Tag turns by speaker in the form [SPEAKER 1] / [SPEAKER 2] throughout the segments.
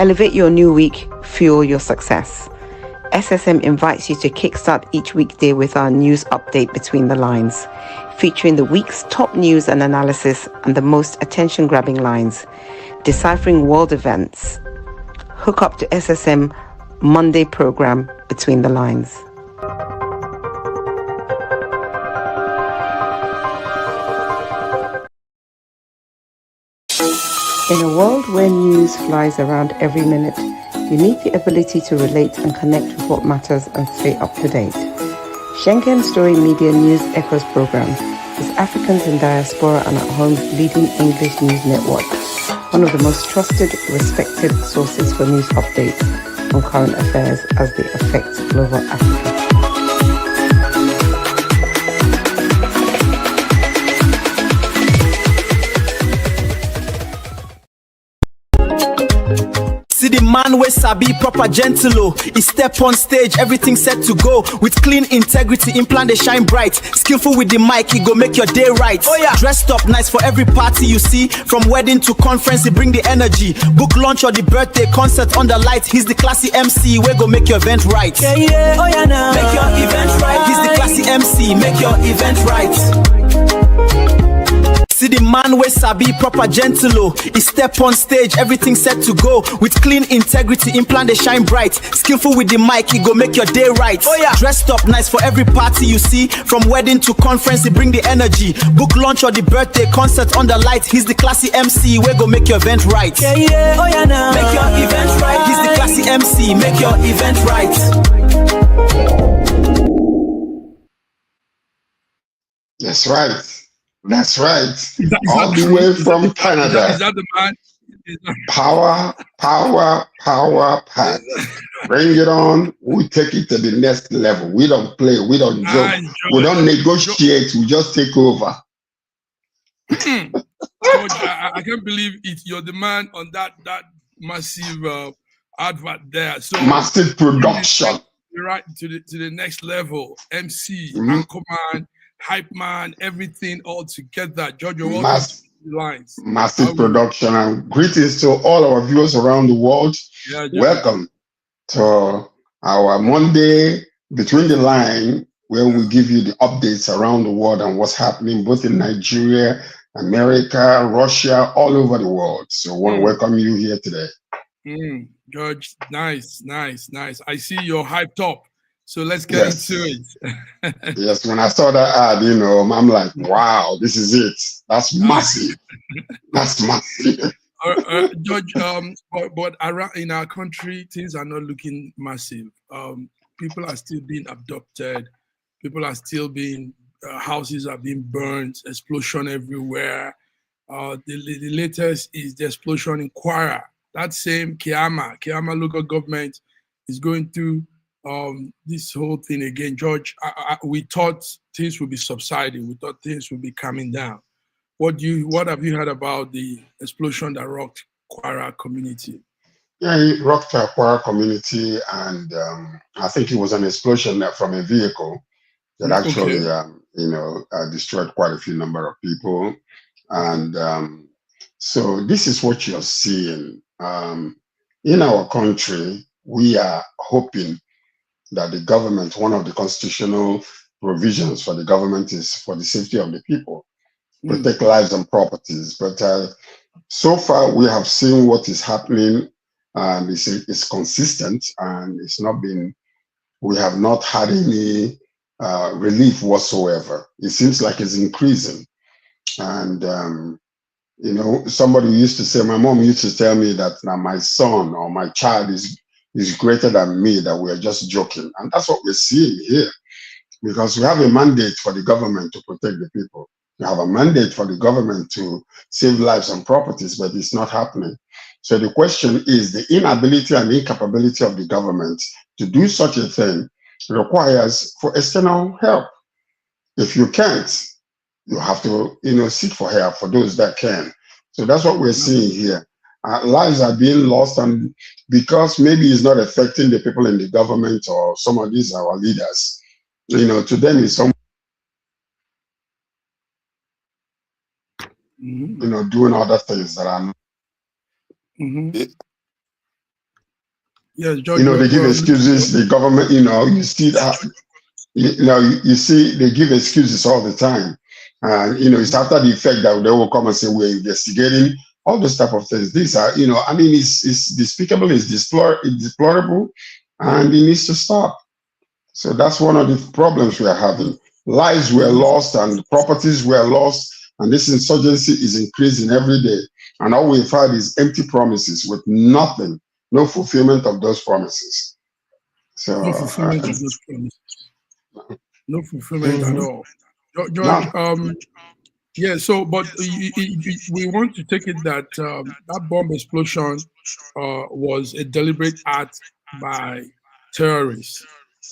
[SPEAKER 1] Elevate your new week, fuel your success. SSM invites you to kickstart each weekday with our news update Between the Lines, featuring the week's top news and analysis and the most attention-grabbing lines, deciphering world events. Hook up to SSM Monday program Between the Lines. In a world where news flies around every minute, you need the ability to relate and connect with what matters and stay up to date. Schengen Story Media News Echoes program is Africans in Diaspora and at Home's leading English news network, one of the most trusted, respected sources for news updates on current affairs as they affect global Africa.
[SPEAKER 2] See the man wey sabi proper gentle. He step on stage, everything set to go. With clean integrity, implant they shine bright. Skillful with the mic, he go make your day right. Oh yeah, dressed up nice for every party you see. From wedding to conference, he bring the energy. Book launch or the birthday concert on the light. He's the classy MC, we go make your event right. Yeah, yeah, oh yeah now. Make your event right. He's the classy MC, make your event right. See the man wey sabi proper gentle. He step on stage, everything set to go. With clean integrity, implant they shine bright. Skillful with the mic, he go make your day right. Oh yeah, dressed up nice for every party you see. From wedding to conference, he bring the energy. Book launch or the birthday concert on the light. He's the classy MC, we go make your event right. Yeah, yeah, oh yeah now. Make your event right. He's the classy MC, make your event right.
[SPEAKER 3] That's right. That's right. All the way from Canada.
[SPEAKER 4] Is that the man?
[SPEAKER 3] Power, pack. Bring it on. We take it to the next level. We don't play. We don't joke. We don't negotiate. We just take over.
[SPEAKER 4] George, I can't believe it. You're the man on that massive advert there. So
[SPEAKER 3] massive production.
[SPEAKER 4] You're right to the next level. MC, Anchorman, hype man, everything all together. George, you're lines.
[SPEAKER 3] Massive production, and greetings to all our viewers around the world. Yeah, welcome to our Monday Between the Line, where we give you the updates around the world and what's happening both in Nigeria, America, Russia, all over the world. So I want to welcome you here today.
[SPEAKER 4] George, nice. I see you're hyped up. So let's get into it.
[SPEAKER 3] Yes, when I saw that ad, I'm like, wow, this is it. That's massive. That's massive.
[SPEAKER 4] George, but around in our country, things are not looking massive. People are still being abducted. People are still being, houses are being burned, explosion everywhere. The latest is the explosion in Kwara. That same Kiama local government is going through this whole thing again. George, we thought things would be subsiding. We thought things would be coming down. What have you heard about the explosion that rocked Kwara community?
[SPEAKER 3] Yeah, it rocked the Kwara community, and I think it was an explosion from a vehicle that actually, destroyed quite a few number of people. And so this is what you're seeing. In our country, we are hoping that the government, one of the constitutional provisions for the government is for the safety of the people, protect lives and properties. But so far, we have seen what is happening, and it's consistent, and we have not had any relief whatsoever. It seems like it's increasing. And, somebody used to say, my mom used to tell me that now my son or my child is greater than me, that we're just joking. And that's what we're seeing here, because we have a mandate for the government to protect the people. We have a mandate for the government to save lives and properties, but it's not happening. So the question is, the inability and incapability of the government to do such a thing requires for external help. If you can't, you have to, seek for help for those that can. So that's what we're seeing here. Lives are being lost, and because maybe it's not affecting the people in the government or some of these our leaders, to them it's some, doing other things that are
[SPEAKER 4] Yes, George.
[SPEAKER 3] They give excuses. The government, you see that. You see, they give excuses all the time. It's after the effect that they will come and say we're investigating all those type of things. These are, it's despicable, it's deplorable, and it needs to stop. So that's one of the problems we are having. Lives were lost and properties were lost, and this insurgency is increasing every day. And all we've had is empty promises with nothing, no fulfillment of those promises. So
[SPEAKER 4] no fulfillment of those promises. No fulfillment at all. George, yeah, so, but we want to take it that that bomb explosion was a deliberate act by terrorists.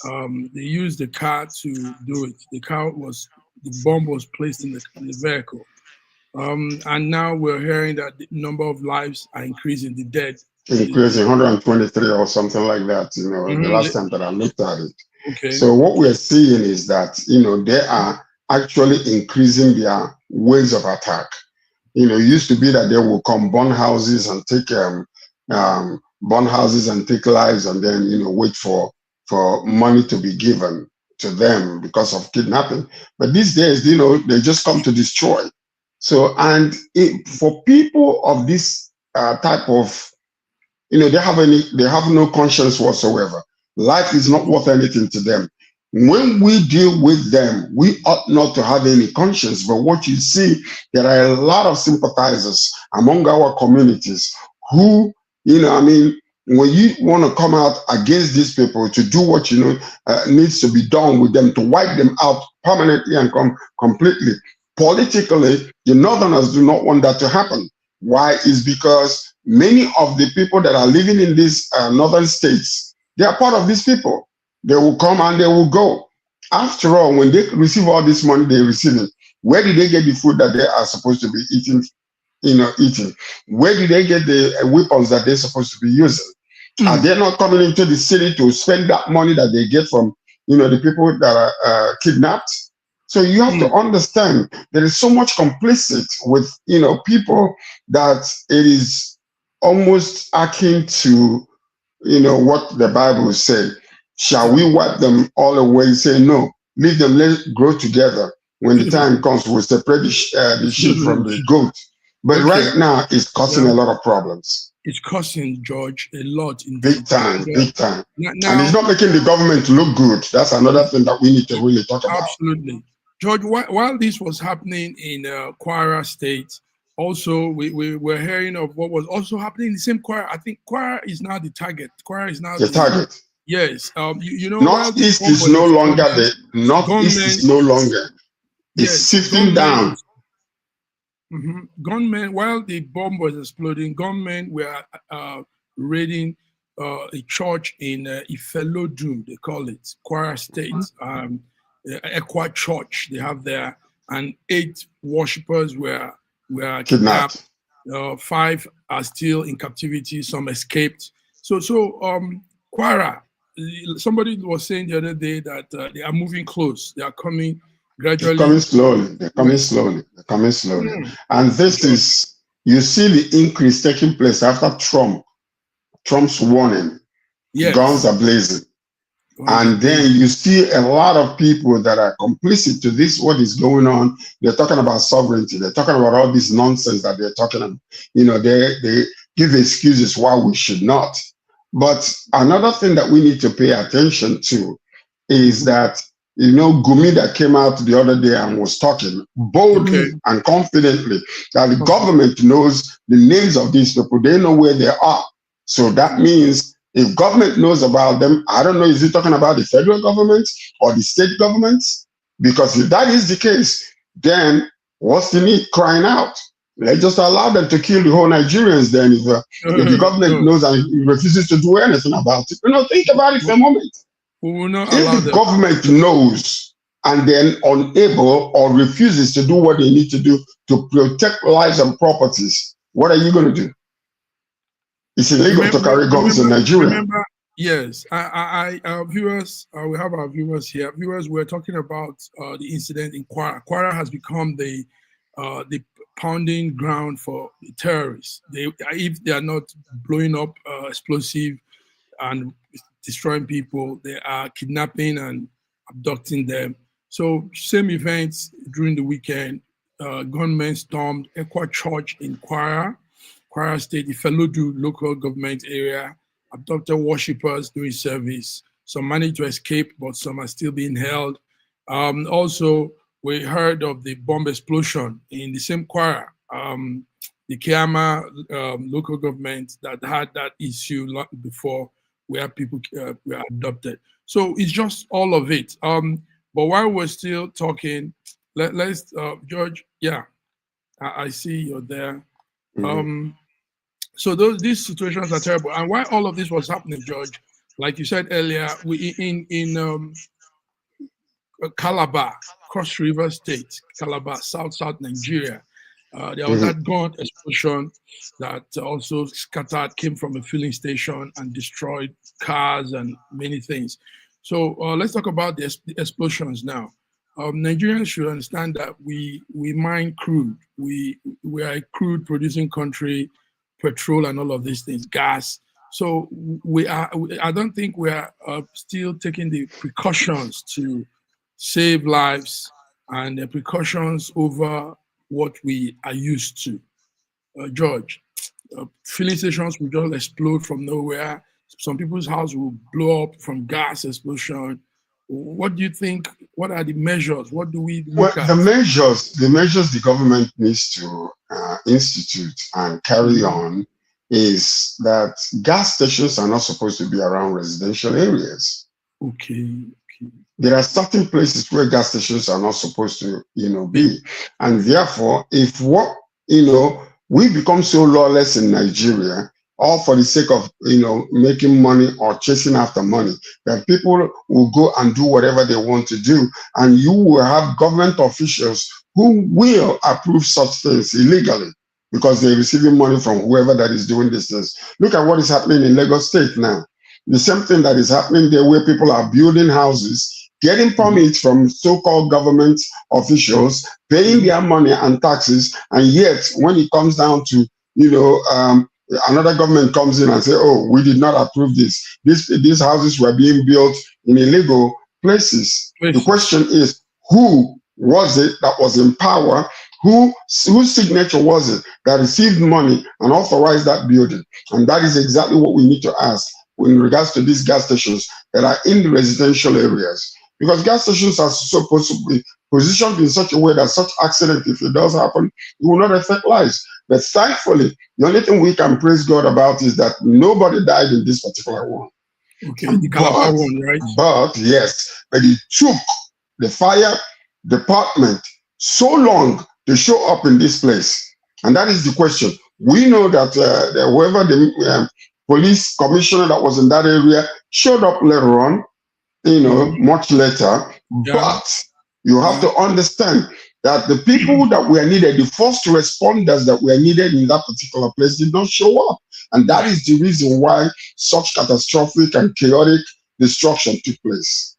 [SPEAKER 4] They used the car to do it. The bomb was placed in the vehicle. And now we're hearing that the number of lives are increasing, the dead.
[SPEAKER 3] Increasing 123 or something like that, the last time that I looked at it.
[SPEAKER 4] Okay.
[SPEAKER 3] So what we're seeing is that, they are actually increasing their ways of attack. It used to be that they will come burn houses and take lives and then, wait for money to be given to them because of kidnapping. But these days, they just come to destroy. So, and for people of this type of, they have no conscience whatsoever. Life is not worth anything to them. When we deal with them, we ought not to have any conscience. But what you see, there are a lot of sympathizers among our communities who, when you want to come out against these people to do what needs to be done with them, to wipe them out permanently and completely, politically, the Northerners do not want that to happen. Why? Is because many of the people that are living in these northern states, they are part of these people. They will come and they will go. After all, when they receive all this money they receive it, where did they get the food that they are supposed to be eating? Where did they get the weapons that they're supposed to be using? Are they not coming into the city to spend that money that they get from, the people that are kidnapped? So you have to understand there is so much complicit with, people that it is almost akin to, what the Bible said. Shall we wipe them all away? Say no, leave them, let's grow together. When the time comes, we'll separate the sheep from the goat. But right now, it's causing a lot of problems.
[SPEAKER 4] It's costing, George, a lot.
[SPEAKER 3] Big time. Now, and it's not making the government look good. That's another thing that we need to really talk about.
[SPEAKER 4] Absolutely. George, while this was happening in Kwara State, also we were hearing of what was also happening in the same Kwara. I think Kwara is now the target. Kwara is now
[SPEAKER 3] the target.
[SPEAKER 4] Yes.
[SPEAKER 3] Northeast is no longer the Northeast is no longer. It's sifting down.
[SPEAKER 4] Gunmen, while the bomb was exploding, gunmen were raiding a church in Ifelodun, they call it, Kwara State, Ekwa Church they have there, and 8 worshippers were kidnapped. 5 are still in captivity, some escaped. So Kwara, somebody was saying the other day that they are moving close, they are coming gradually.
[SPEAKER 3] They're coming slowly. And this is, you see the increase taking place after Trump's warning. Yes. Guns are blazing. And then you see a lot of people that are complicit to this, what is going on. They're talking about sovereignty. They're talking about all this nonsense that they're talking about. They give excuses why we should not. But another thing that we need to pay attention to is that, Gumi that came out the other day and was talking boldly and confidently that the government knows the names of these people. They know where they are. So that means if government knows about them, I don't know, is he talking about the federal government or the state governments? Because if that is the case, then what's the need crying out? Let's just allow them to kill the whole Nigerians then if the government knows and refuses to do anything about it. Think about it for a moment.
[SPEAKER 4] We will not
[SPEAKER 3] if the government knows and then unable or refuses to do what they need to do to protect lives and properties, what are you going to do? It's illegal to carry guns in Nigeria.
[SPEAKER 4] Yes, viewers, we have our viewers here. Viewers, we're talking about the incident in Kwara. Kwara has become the pounding ground for terrorists. If they are not blowing up explosive and destroying people. They are kidnapping and abducting them. So same events during the weekend. Gunmen stormed Ekwa Church in Kwara State, Ifelodu local government area, abducted worshippers during service. Some managed to escape, but some are still being held. Also, we heard of the bomb explosion in the same Kwara, the Kiama local government that had that issue before, where people were abducted. So it's just all of it. But while we're still talking, let's George, yeah, I see you're there. So these situations are terrible. And while all of this was happening, George, like you said earlier, we in Calabar, Cross River State, Calabar, South Nigeria. There was that gun explosion that also came from a filling station and destroyed cars and many things. So let's talk about the explosions now. Nigerians should understand that we mine crude. We are a crude producing country, petrol and all of these things, gas. So I don't think we are still taking the precautions to save lives and the precautions over what we are used to. George, filling stations will just explode from nowhere. Some people's house will blow up from gas explosion. What do you think? What are the measures? What do we look at?
[SPEAKER 3] The measures the government needs to institute and carry on is that gas stations are not supposed to be around residential areas.
[SPEAKER 4] Okay.
[SPEAKER 3] There are certain places where gas stations are not supposed to, be, and therefore, if we become so lawless in Nigeria, all for the sake of making money or chasing after money, that people will go and do whatever they want to do, and you will have government officials who will approve such things illegally because they're receiving money from whoever that is doing these things. Look at what is happening in Lagos State now. The same thing that is happening there, where people are building houses, getting permits from so-called government officials, paying their money and taxes, and yet when it comes down to another government comes in and say, oh, we did not approve this. These houses were being built in illegal places. The question is, who was it that was in power? Whose signature was it that received money and authorized that building? And that is exactly what we need to ask in regards to these gas stations that are in the residential areas. Because gas stations are supposed to be positioned in such a way that such accident, if it does happen, it will not affect lives. But thankfully, the only thing we can praise God about is that nobody died in this particular one.
[SPEAKER 4] Okay, the Calabar one, right?
[SPEAKER 3] But it took the fire department so long to show up in this place. And that is the question. We know that whoever the police commissioner that was in that area showed up later on, much later, but you have to understand that the people that were needed, the first responders that were needed in that particular place did not show up. And that is the reason why such catastrophic and chaotic destruction took place.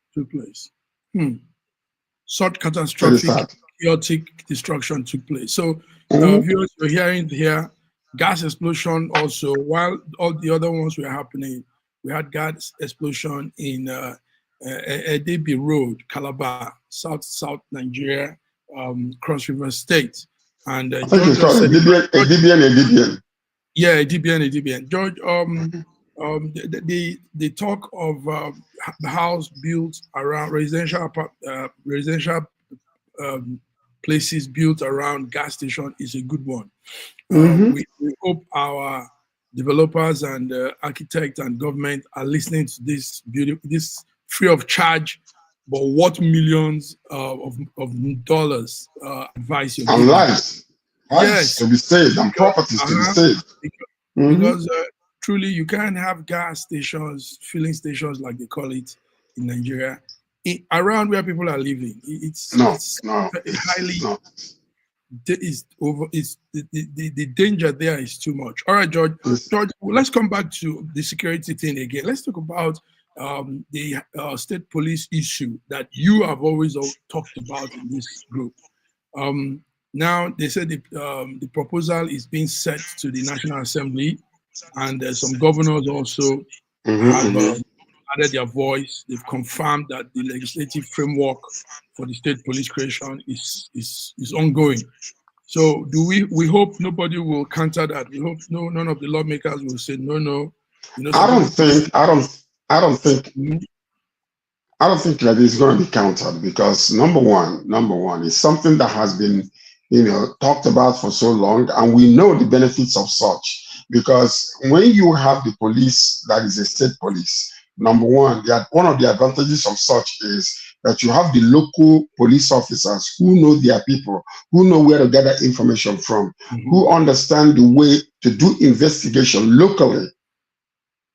[SPEAKER 4] Such catastrophic, chaotic destruction took place. So viewers, you're hearing here, gas explosion also, while all the other ones were happening, we had gas explosion in Edebi Road, Calabar, South Nigeria, Cross River State. And
[SPEAKER 3] I think it's called Edibian.
[SPEAKER 4] Yeah, Edibian. George, the talk of the house built around residential places built around gas station is a good one. We hope our developers and architects and government are listening to this free of charge, but what millions of dollars advice you're
[SPEAKER 3] and lives to be saved and properties to be saved.
[SPEAKER 4] Because truly, you can't have gas stations, filling stations like they call it in Nigeria, around where people are living. It's highly. The danger there is too much. All right, George. George, let's come back to the security thing again. Let's talk about the state police issue that you have always talked about in this group. Now they said the proposal is being sent to the National Assembly, and some governors also have added their voice. They've confirmed that the legislative framework for the state police creation is ongoing. So we hope nobody will counter that. We hope none of the lawmakers will say no.
[SPEAKER 3] I don't think that it's going to be countered, because number one is something that has been, talked about for so long, and we know the benefits of such. Because when you have the police that is a state police, number one of the advantages of such is that you have the local police officers who know their people, who know where to gather information from, who understand the way to do investigation locally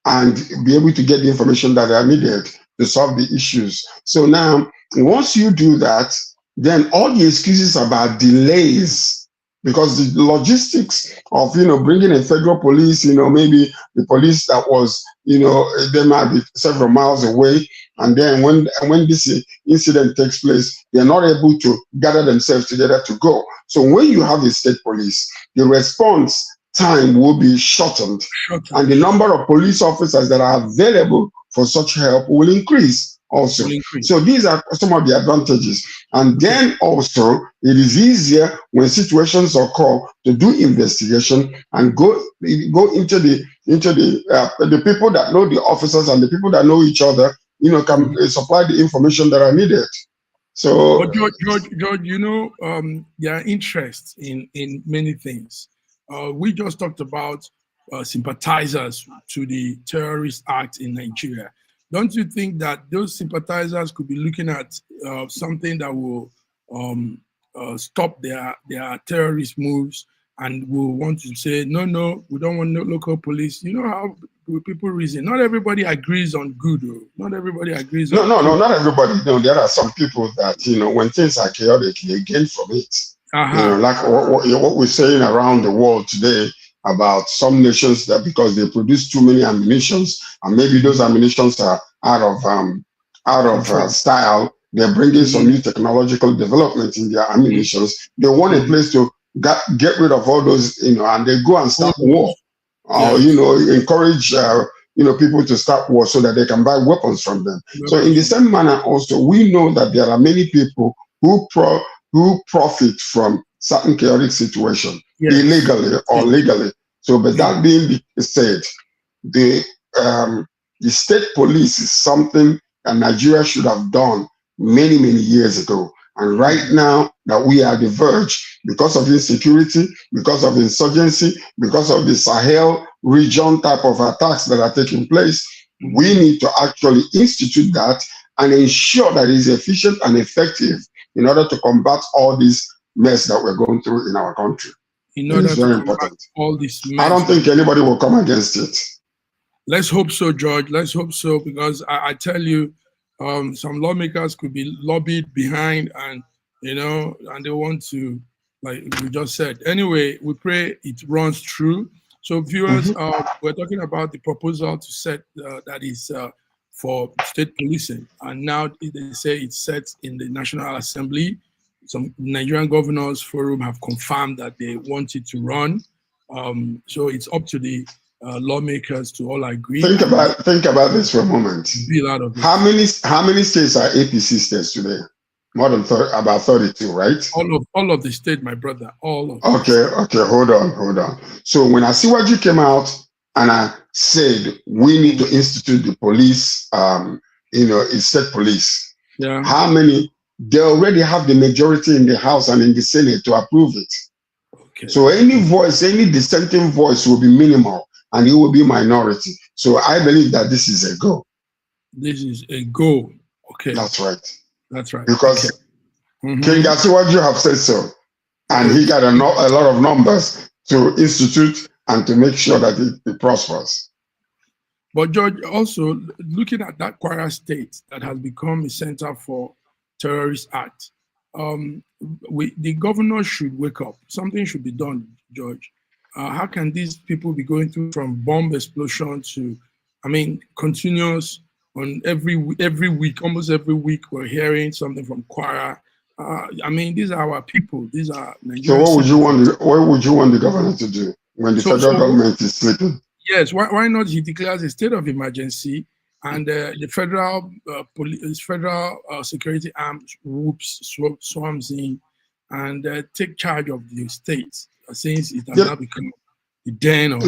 [SPEAKER 3] and be able to get the information that are needed to solve the issues. So now, once you do that, then all the excuses about delays, because the logistics of bringing a federal police, maybe the police that was they might be several miles away, and then when this incident takes place, they're not able to gather themselves together to go. So when you have a state police, the response time will be shortened, and the number of police officers that are available for such help will increase also. So these are some of the advantages. And then also, it is easier when situations occur to do investigation and go into the people that know the officers, and the people that know each other, can supply the information that are needed. So,
[SPEAKER 4] but George, there are interests in many things. We just talked about sympathizers to the terrorist act in Nigeria. Don't you think that those sympathizers could be looking at something that will stop their terrorist moves, and will want to say, no, we don't want no local police? You know how people reason. Not everybody agrees on good. Not everybody agrees on
[SPEAKER 3] No, not everybody. No, there are some people that, when things are chaotic, they gain from it. Like what we're saying around the world today about some nations, that because they produce too many ammunitions, and maybe those ammunitions are out of style, they're bringing some new technological development in their ammunitions. They want a place to get rid of all those, and they go and start war, or encourage people to start war so that they can buy weapons from them. So in the same manner, also, we know that there are many people who profit from certain chaotic situation, illegally or legally. So, but that being said, the state police is something that Nigeria should have done many years ago. And right now that we are at the verge, because of insecurity, because of insurgency, because of the Sahel region type of attacks that are taking place, we need to actually institute that and ensure that it is efficient and effective in order to combat all this mess that we're going through in our country. It's very important.
[SPEAKER 4] All this mess,
[SPEAKER 3] I don't think anybody will come against it.
[SPEAKER 4] Let's hope so, George. Let's hope so, because I tell you, some lawmakers could be lobbied behind, and and they want to, like we just said. Anyway, we pray it runs through. So viewers, we're talking about the proposal to set that is for state policing, and now they say it's set in the National Assembly. Some Nigerian Governors Forum have confirmed that they want it to run. So it's up to the lawmakers to all agree.
[SPEAKER 3] Think about this for a moment. How many states are APC states today? More than about 32, right?
[SPEAKER 4] All of the state, my brother. All of
[SPEAKER 3] Okay, hold on. So when Asiwaju came out and I said we need to institute the police, state police.
[SPEAKER 4] Yeah.
[SPEAKER 3] How many? They already have the majority in the House and in the Senate to approve it.
[SPEAKER 4] Okay.
[SPEAKER 3] So any dissenting voice will be minimal, and it will be minority. So I believe that this is a go.
[SPEAKER 4] This is a go. Okay.
[SPEAKER 3] That's right.
[SPEAKER 4] okay.
[SPEAKER 3] Because King Asiwaju have said so, and he got a lot of numbers to institute and to make sure that it prospers.
[SPEAKER 4] But George, also looking at that Kwara state that has become a center for terrorist act, the governor should wake up. Something should be done, George. How can these people be going through from bomb explosion to, continuous on every week, almost every week we're hearing something from Kwara. These are our people. These are Nigerians.
[SPEAKER 3] So what would you want the governor to do when the federal government is sleeping?
[SPEAKER 4] Yes, why not? He declares a state of emergency, and the federal security arm swarms in and take charge of the state, since it has now become the den of.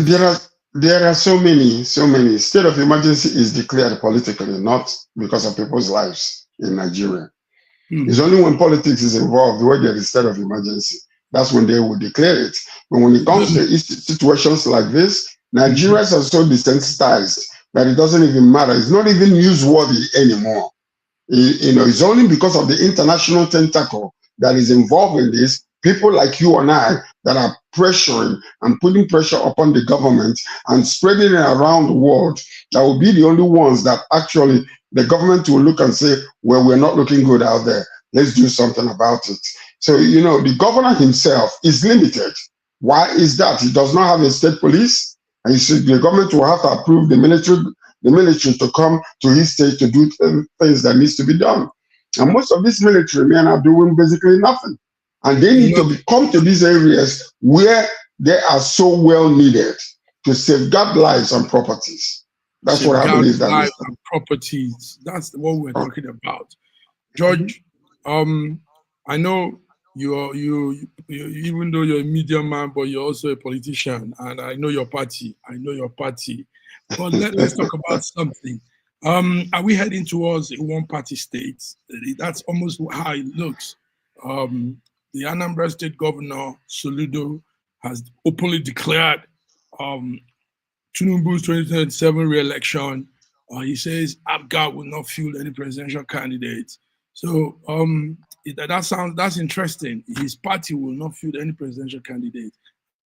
[SPEAKER 3] There are so many. State of emergency is declared politically, not because of people's lives in Nigeria. It's only when politics is involved where there is state of emergency. That's when they will declare it. But when it comes to situations like this, Nigerians are so desensitized that it doesn't even matter. It's not even newsworthy anymore. It's only because of the international tentacle that is involved in this. People like you and I that are pressuring and putting pressure upon the government and spreading it around the world, that will be the only ones that actually the government will look and say, well, we're not looking good out there. Let's do something about it. So, the governor himself is limited. Why is that? He does not have a state police, and the government will have to approve the military to come to his state to do things that needs to be done. And most of these military men are doing basically nothing. And they need to come to these areas where they are so well needed to safeguard lives and properties. That's what I believe. Lives
[SPEAKER 4] and properties. That's what we're talking about. George, I know you even though you're a media man, but you're also a politician, and I know your party. But let's talk about something. Are we heading towards a one-party state? That's almost how it looks. The Anambra State Governor, Soludo, has openly declared Tinubu's 2027 re-election. He says APGA will not field any presidential candidates. So that's interesting. His party will not field any presidential candidate.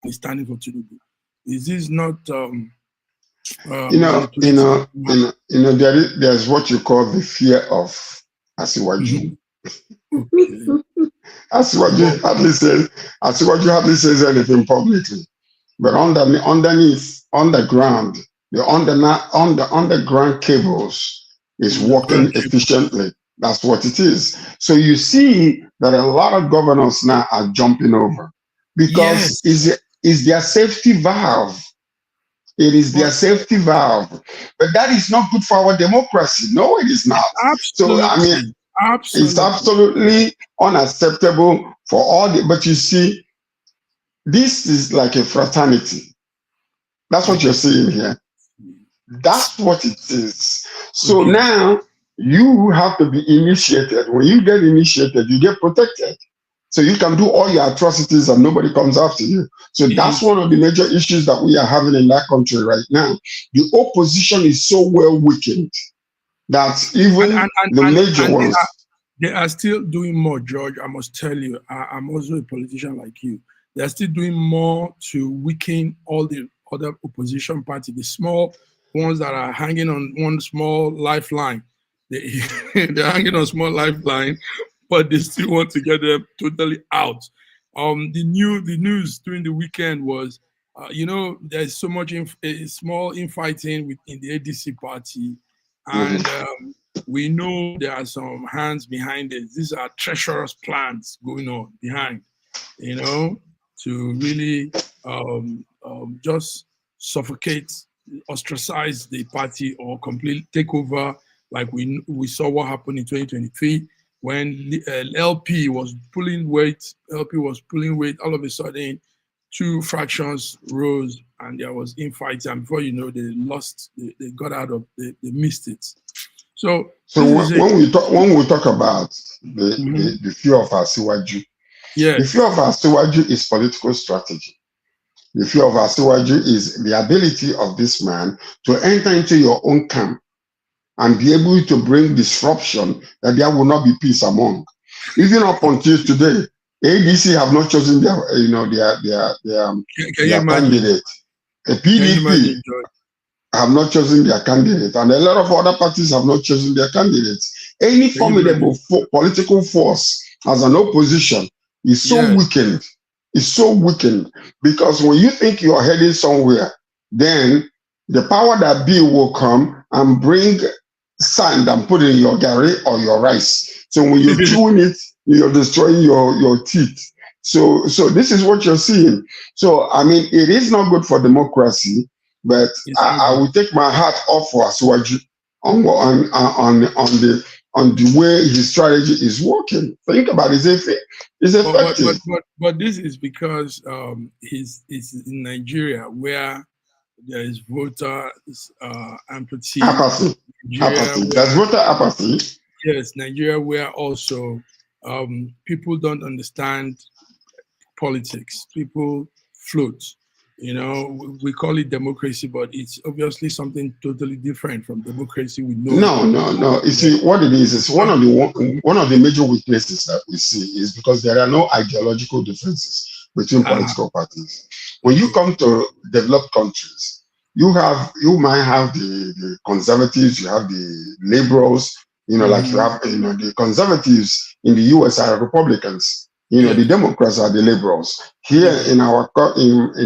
[SPEAKER 4] He's standing for Tinubu. Is this not?
[SPEAKER 3] There's what you call the fear of Asiwaju.
[SPEAKER 4] Okay.
[SPEAKER 3] Asiwaju hardly says anything publicly, but underneath, underground, the underground cables is working efficiently. That's what it is. So you see that a lot of governors now are jumping over because it's their safety valve. It is their safety valve. But that is not good for our democracy. No, it is not.
[SPEAKER 4] Absolutely.
[SPEAKER 3] So, it's absolutely unacceptable for all the, but you see, this is like a fraternity. That's what you're seeing here. That's what it is. So now you have to be initiated. When you get initiated, you get protected. So you can do all your atrocities and nobody comes after you. So that's one of the major issues that we are having in that country right now. The opposition is so well weakened that even the major ones.
[SPEAKER 4] They are still doing more, George. I must tell you, I'm also a politician like you. They're still doing more to weaken all the other opposition parties, the small ones that are hanging on one small lifeline. They're hanging on a small lifeline, but they still want to get them totally out. The news during the weekend was, there's so much small infighting in the ADC party, and we know there are some hands behind it. These are treacherous plans going on behind, to really just suffocate, ostracize the party or completely take over, like we saw what happened in 2023 when LP was pulling weight. All of a sudden, two fractions rose and there was infighting. And before you know, they lost. They got out of. They missed it. So
[SPEAKER 3] when we talk about the fear of Asiwaju, the fear of Asiwaju is political strategy. The fear of Asiwaju is the ability of this man to enter into your own camp and be able to bring disruption that there will not be peace among. Even up until today, ADC have not chosen their candidate. A PDP have not chosen their candidate, and a lot of other parties have not chosen their candidates. Any formidable political force as an opposition is so weakened. It's so weakened because when you think you're heading somewhere, then the power that be will come and bring sand and put it in your gari or your rice. So when you're chewing it, you're destroying your teeth. So this is what you're seeing. So, I mean, it is not good for democracy But I will take my hat off for Asuwaju on the way his strategy is working. Think about it, it's effective.
[SPEAKER 4] But this is because he's in Nigeria, where there is voter apathy.
[SPEAKER 3] There's voter apathy.
[SPEAKER 4] Yes, Nigeria, where also people don't understand politics. People float. You know, we call it democracy, but it's obviously something totally different from democracy we know.
[SPEAKER 3] No. You see, what it is one of the major weaknesses that we see is because there are no ideological differences between political parties. When you come to developed countries, you might have the conservatives, you have the liberals, like you have, the conservatives in the US are Republicans. The Democrats are the liberals. Here in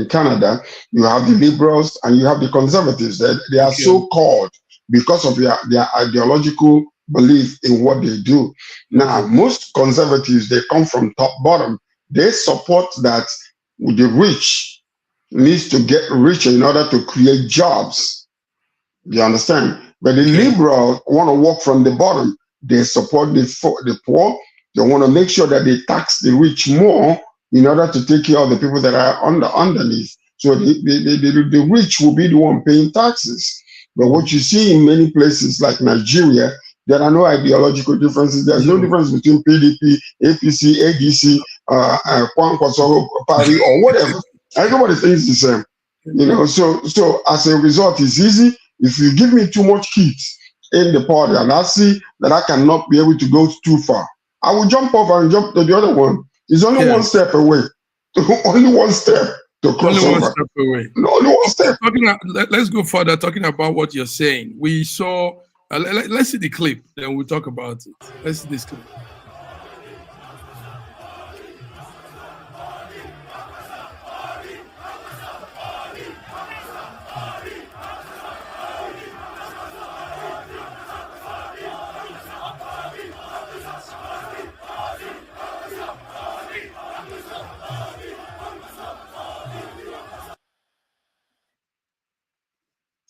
[SPEAKER 3] Canada, you have the liberals and you have the conservatives. They are so called because of their ideological belief in what they do. Now, most conservatives, they come from top bottom. They support that the rich needs to get richer in order to create jobs. You understand? But the liberals want to work from the bottom. They support the poor. They want to make sure that they tax the rich more in order to take care of the people that are underneath. So the rich will be the one paying taxes. But what you see in many places like Nigeria, there are no ideological differences. There's no difference between PDP, APC, ADC, Kwankwaso Party, or whatever. Everybody thinks the same. So as a result, it's easy. If you give me too much heat in the party and I see that I cannot be able to go too far, I will jump off and jump to the other one. It's only one step away. Only one step to cross over.
[SPEAKER 4] Only one step away.
[SPEAKER 3] No, only one step.
[SPEAKER 4] Let's go further, talking about what you're saying. We saw, let's see the clip, then we'll talk about it. Let's see this clip.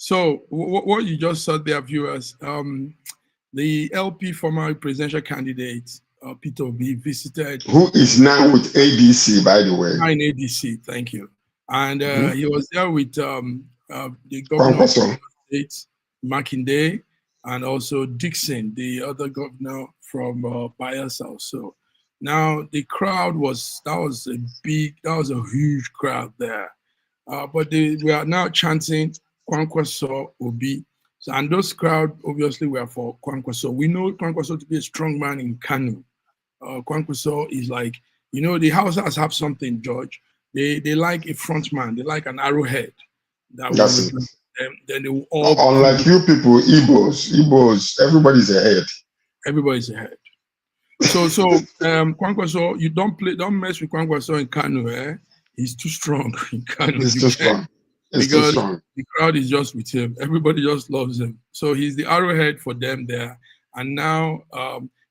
[SPEAKER 4] So what you just saw there, viewers, the LP former presidential candidate, Peter Obi, visited.
[SPEAKER 3] Who is now with ADC, by the way.
[SPEAKER 4] In ADC, thank you. And he was there with the governor of the state, Makinde, and also Dixon, the other governor from Bayelsa. So now the crowd that was a huge crowd there. But we are now chanting Kwankwaso Obi. So, and those crowd obviously were for Kwankwaso. We know Kwankwaso to be a strong man in Kanu. Kwankwaso is like, the Hausas have something, George. They like a front man. They like an arrowhead.
[SPEAKER 3] That's it.
[SPEAKER 4] Then they will all.
[SPEAKER 3] Unlike you people, Igbos, everybody's ahead.
[SPEAKER 4] Everybody's ahead. So Kwankwaso, you don't mess with Kwankwaso in Kanu, eh? He's too strong in Kanu.
[SPEAKER 3] He's too strong.
[SPEAKER 4] Because the crowd is just with him. Everybody just loves him. So he's the arrowhead for them there. And now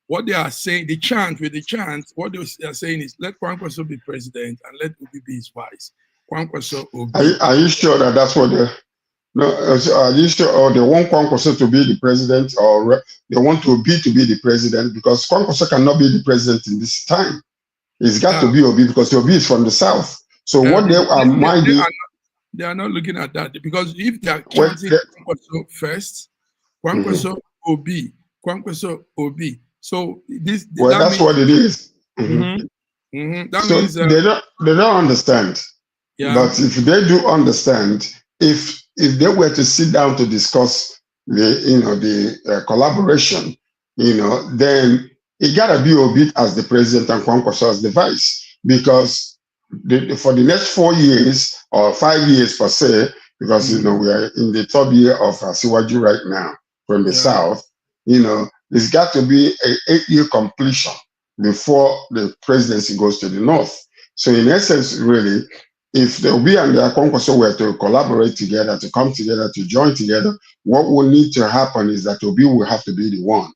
[SPEAKER 4] what they are saying, what they are saying is let Kwankwaso be president and let Obi be his vice. Kwankwaso Obi.
[SPEAKER 3] Are you sure that that's what are you sure, or they want Kwankwaso to be the president, or they want Obi to be the president? Because Kwankwaso cannot be the president in this time. It's got to be Obi, because Obi is from the south. So what they are minding.
[SPEAKER 4] They are not looking at that, because if they are chanting Kwankwaso first, Kwankwaso Obi, Kwankwaso Obi. So this.
[SPEAKER 3] That's what it is.
[SPEAKER 4] That
[SPEAKER 3] so
[SPEAKER 4] means
[SPEAKER 3] they don't understand.
[SPEAKER 4] Yeah.
[SPEAKER 3] But if they do understand, if they were to sit down to discuss the collaboration, then it gotta be Obi as the president and Kwankwaso as the vice, because for the next 4 years or 5 years per se, because we are in the third year of Asiwaju right now from the south, there's got to be an 8-year completion before the presidency goes to the north. So in essence, really, if the Obi and the Kwankwaso were to collaborate together, to come together, to join together, what will need to happen is that Obi will have to be the one,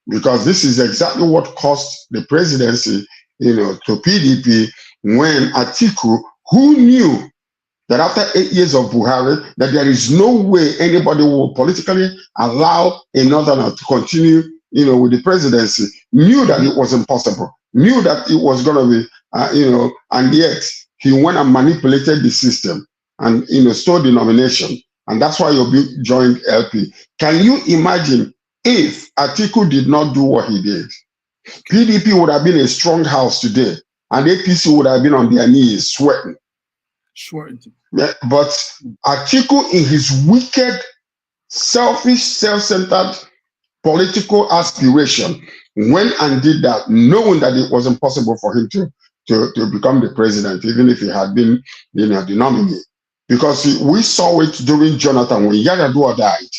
[SPEAKER 3] because this is exactly what cost the presidency, to PDP, when Atiku, who knew that after 8 years of Buhari, that there is no way anybody will politically allow a northerner to continue, with the presidency, knew that it was impossible, knew that it was going to be, and yet he went and manipulated the system and, stole the nomination. And that's why Obi joined LP. Can you imagine if Atiku did not do what he did? PDP would have been a strong house today, and APC would have been on their knees sweating. Yeah, but Atiku, in his wicked, selfish, self-centered political aspiration, went and did that, knowing that it was impossible for him to become the president, even if he had been, the nominee. Because we saw it during Jonathan when Yar'Adua died.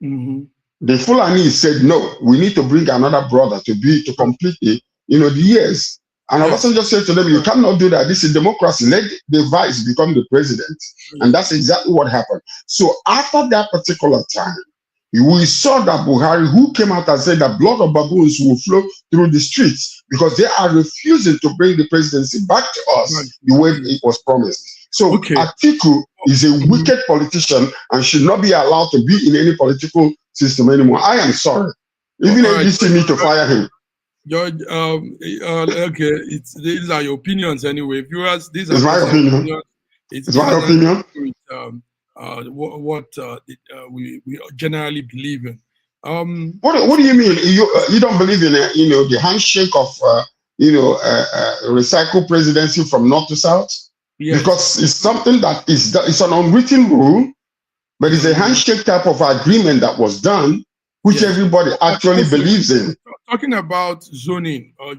[SPEAKER 4] Mm-hmm.
[SPEAKER 3] The Fulani said, no, we need to bring another brother to complete the years. And Obasanjo just said to them, you cannot do that. This is democracy. Let the vice become the president. And that's exactly what happened. So after that particular time, we saw that Buhari, who came out and said that blood of baboons will flow through the streets because they are refusing to bring the presidency back to us the way it was promised. So Atiku is a wicked politician and should not be allowed to be in any political system anymore. I am sorry. Even ADC need to fire him.
[SPEAKER 4] George, okay, these are your opinions anyway. Viewers, these are
[SPEAKER 3] my opinion. It's my opinion.
[SPEAKER 4] What we generally believe in.
[SPEAKER 3] What do you mean? You don't believe in the handshake of recycle presidency from north to south? Yes. Because it's something that it's an unwritten rule, but it's a handshake type of agreement that was done, which everybody actually believes in.
[SPEAKER 4] Talking about zoning or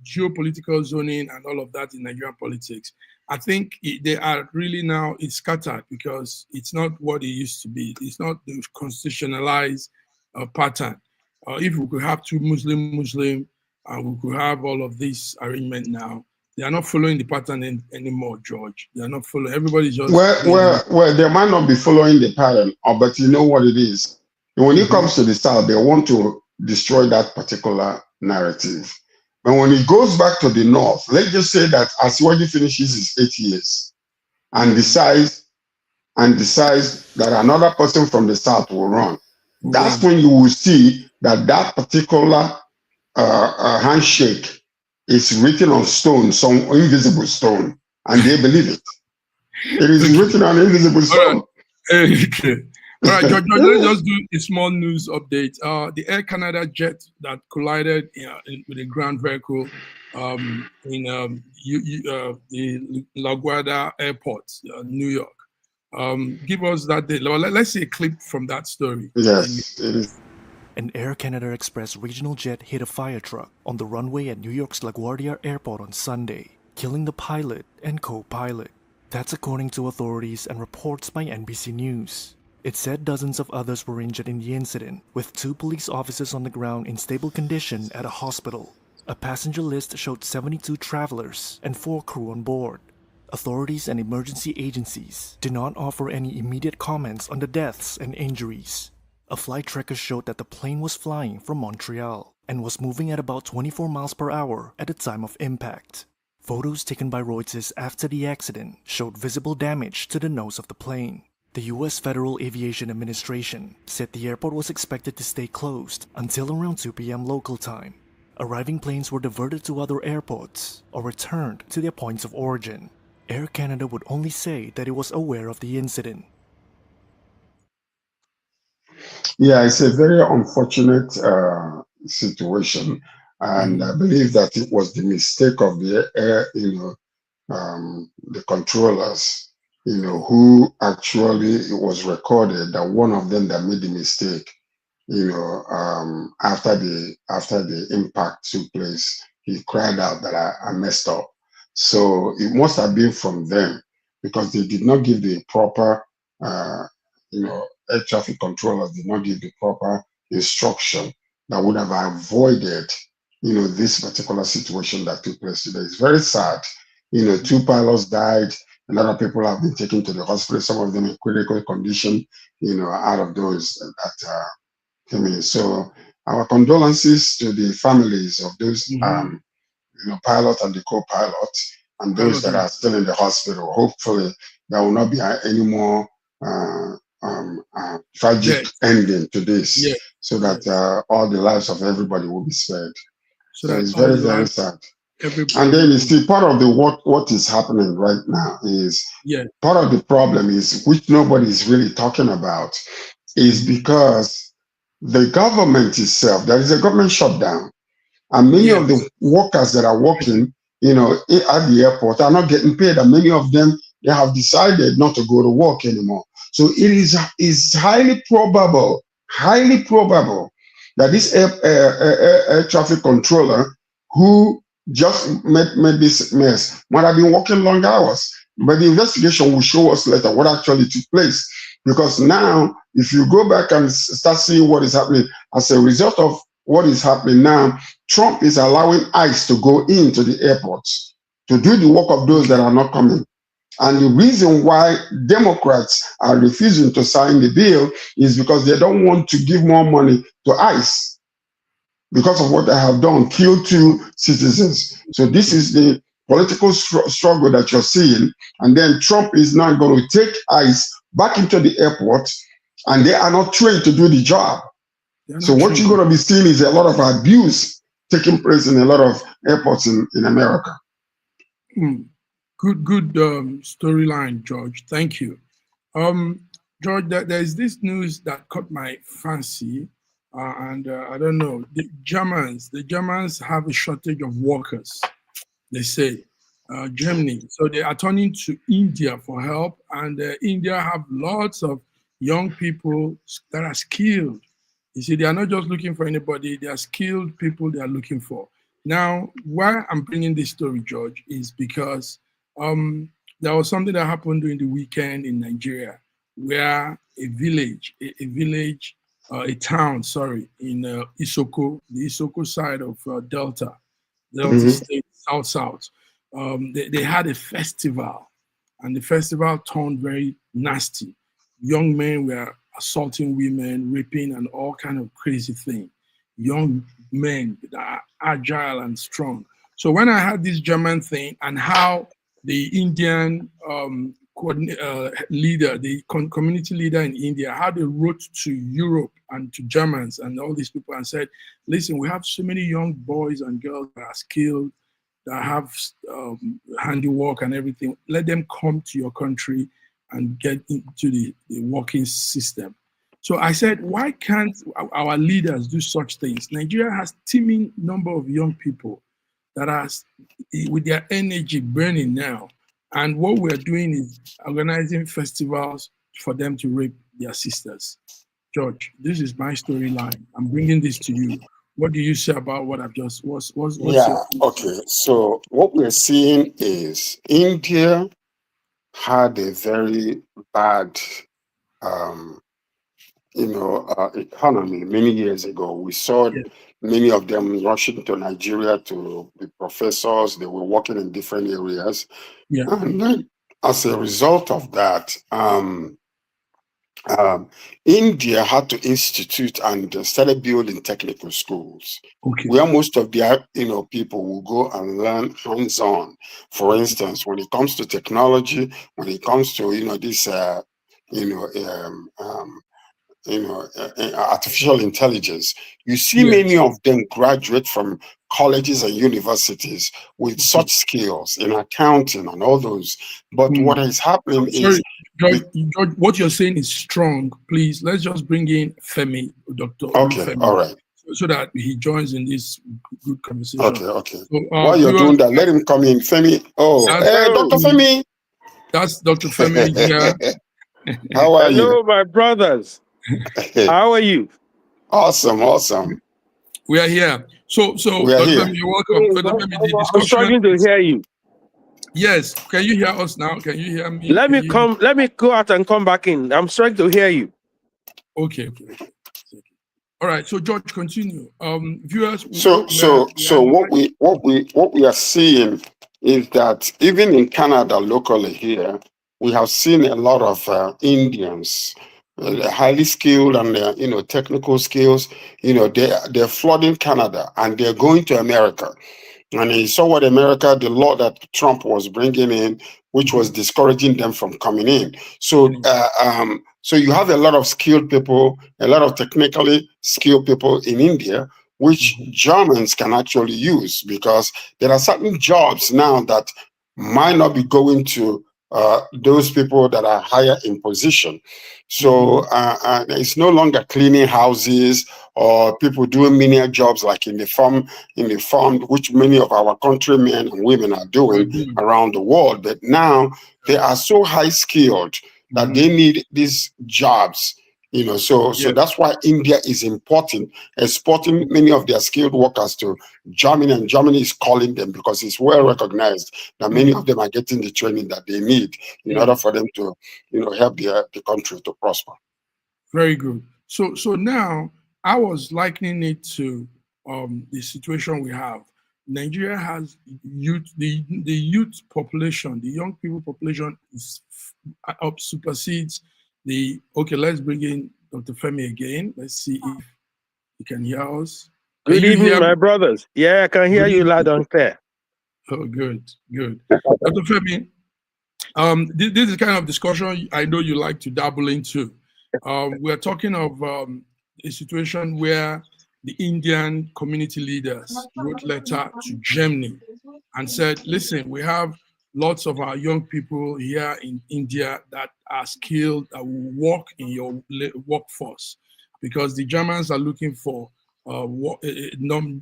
[SPEAKER 4] geopolitical zoning and all of that in Nigerian politics, I think they are really now, it's scattered because it's not what it used to be. It's not the constitutionalized pattern. If we could have two Muslim, we could have all of this arrangement now. They are not following the pattern anymore, George. They are not following. Everybody's just...
[SPEAKER 3] Well, they might not be following the pattern, but you know what it is. When it comes to the South, they want to destroy that particular narrative. And when it goes back to the North, let's just say that Asiwaju finishes his 8 years and decides that another person from the South will run. That's when you will see that particular handshake is written on stone, some invisible stone, and they believe it. It is written on invisible stone.
[SPEAKER 4] All right, George, let's just do a small news update. The Air Canada jet that collided with a ground vehicle in the LaGuardia Airport, New York. Give us that date. Let's see a clip from that story.
[SPEAKER 3] Yes, it is.
[SPEAKER 5] An Air Canada Express regional jet hit a fire truck on the runway at New York's LaGuardia Airport on Sunday, killing the pilot and co-pilot. That's according to authorities and reports by NBC News. It said dozens of others were injured in the incident, with 2 police officers on the ground in stable condition at a hospital. A passenger list showed 72 travelers and 4 crew on board. Authorities and emergency agencies did not offer any immediate comments on the deaths and injuries. A flight tracker showed that the plane was flying from Montreal and was moving at about 24 miles per hour at the time of impact. Photos taken by Reuters after the accident showed visible damage to the nose of the plane. The U.S. Federal Aviation Administration said the airport was expected to stay closed until around 2 p.m. local time. Arriving planes were diverted to other airports or returned to their points of origin. Air Canada would only say that it was aware of the incident.
[SPEAKER 3] Yeah, it's a very unfortunate situation, and I believe that it was the mistake of the the controllers, who actually, it was recorded that one of them that made the mistake, after the impact took place, he cried out that I messed up. So it must have been from them, because they did not give the proper, air traffic controllers did not give the proper instruction that would have avoided, this particular situation that took place today. It's very sad. 2 pilots died, and other people have been taken to the hospital, some of them in critical condition, out of those that came in. So our condolences to the families of those, pilot and the co-pilot, and those that are still in the hospital. Hopefully, there will not be any more tragic ending to this, so that all the lives of everybody will be spared. So it's very, very sad. And then you see, part of the what is happening right now is part of the problem is, which nobody is really talking about, is because the government itself, there is a government shutdown, and many of the workers that are working, you know, at the airport are not getting paid, and many of them, they have decided not to go to work anymore. So it is highly probable that this air traffic controller who just made this mess might have been working long hours. But the investigation will show us later what actually took place. Because now, if you go back and start seeing what is happening as a result of what is happening now, Trump is allowing ICE to go into the airports to do the work of those that are not coming. And the reason why Democrats are refusing to sign the bill is because they don't want to give more money to ICE because of what they have done, killed 2 citizens. So this is the political struggle that you're seeing. And then Trump is now going to take ICE back into the airport, and they are not trained to do the job. So what you're going to be seeing is a lot of abuse taking place in a lot of airports in America.
[SPEAKER 4] Good storyline, George. Thank you. George, there's this news that caught my fancy, and I don't know. The Germans have a shortage of workers, they say. Germany. So they are turning to India for help, and India have lots of young people that are skilled. You see, they are not just looking for anybody, they are skilled people they are looking for. Now, why I'm bringing this story, George, is because there was something that happened during the weekend in Nigeria, where a town, in Isoko, the Isoko side of Delta State, south. They had a festival, and the festival turned very nasty. Young men were assaulting women, raping, and all kind of crazy things. Young men that are agile and strong. So when I had this German thing and how the Indian leader, the community leader in India, how they wrote to Europe and to Germans and all these people and said, listen, we have so many young boys and girls that are skilled, that have handiwork and everything. Let them come to your country and get into the working system. So I said, why can't our leaders do such things? Nigeria has teeming number of young people that are with their energy burning now. And what we're doing is organizing festivals for them to rape their sisters. George, this is my storyline. I'm bringing this to you. What do you say about what I've just
[SPEAKER 3] okay. So what we're seeing is India had a very bad economy many years ago. We saw many of them rushing to Nigeria to be professors. They were working in different areas. And then as a result of that, India had to institute and started building technical schools, where most of their people will go and learn hands-on. For instance, when it comes to technology, when it comes to artificial intelligence, you see many of them graduate from colleges and universities with such skills in accounting and all those. But what is happening is,
[SPEAKER 4] George, what you're saying is strong. Please, let's just bring in Femi, Dr. Femi,
[SPEAKER 3] all right,
[SPEAKER 4] so that he joins in this good conversation.
[SPEAKER 3] Okay. So, while you're doing that, let him come in. Femi. Dr. Femi.
[SPEAKER 4] That's Dr. Femi here.
[SPEAKER 3] How are you?
[SPEAKER 6] Hello, my brothers. How are you?
[SPEAKER 3] Awesome.
[SPEAKER 4] We are here. So
[SPEAKER 3] we are here.
[SPEAKER 4] Femi, you're welcome.
[SPEAKER 6] I'm struggling to hear you.
[SPEAKER 4] Yes. Can you hear us now? Can you hear me?
[SPEAKER 6] Let me go out and come back in. I'm struggling to hear you.
[SPEAKER 4] Okay. All right. So George, continue. Viewers.
[SPEAKER 3] So what we are seeing is that even in Canada, locally here, we have seen a lot of Indians, highly skilled and technical skills. They're flooding Canada and they're going to America. And he saw what the law that Trump was bringing in, which was discouraging them from coming in. So, so you have a lot of skilled people, a lot of technically skilled people in India, which Germans can actually use, because there are certain jobs now that might not be going to those people that are higher in position. So it's no longer cleaning houses or people doing menial jobs like in the farm, which many of our countrymen and women are doing around the world. But now they are so high skilled that they need these jobs. So that's why India is exporting many of their skilled workers to Germany, and Germany is calling them because it's well recognized that many of them are getting the training that they need in order for them to, help the country to prosper.
[SPEAKER 4] Very good. So now I was likening it to the situation we have. Nigeria has youth, the youth population, the young people population is supersedes the. Okay, let's bring in Dr. Femi again. Let's see if you can hear us.
[SPEAKER 6] Good evening, my brothers. Yeah, I can hear you loud and clear.
[SPEAKER 4] Oh, good. Dr. Femi, this is kind of discussion I know you like to dabble into. We're talking of a situation where the Indian community leaders wrote letter to Germany and said, listen, we have lots of our young people here in India that are skilled, that will work in your workforce, because the Germans are looking for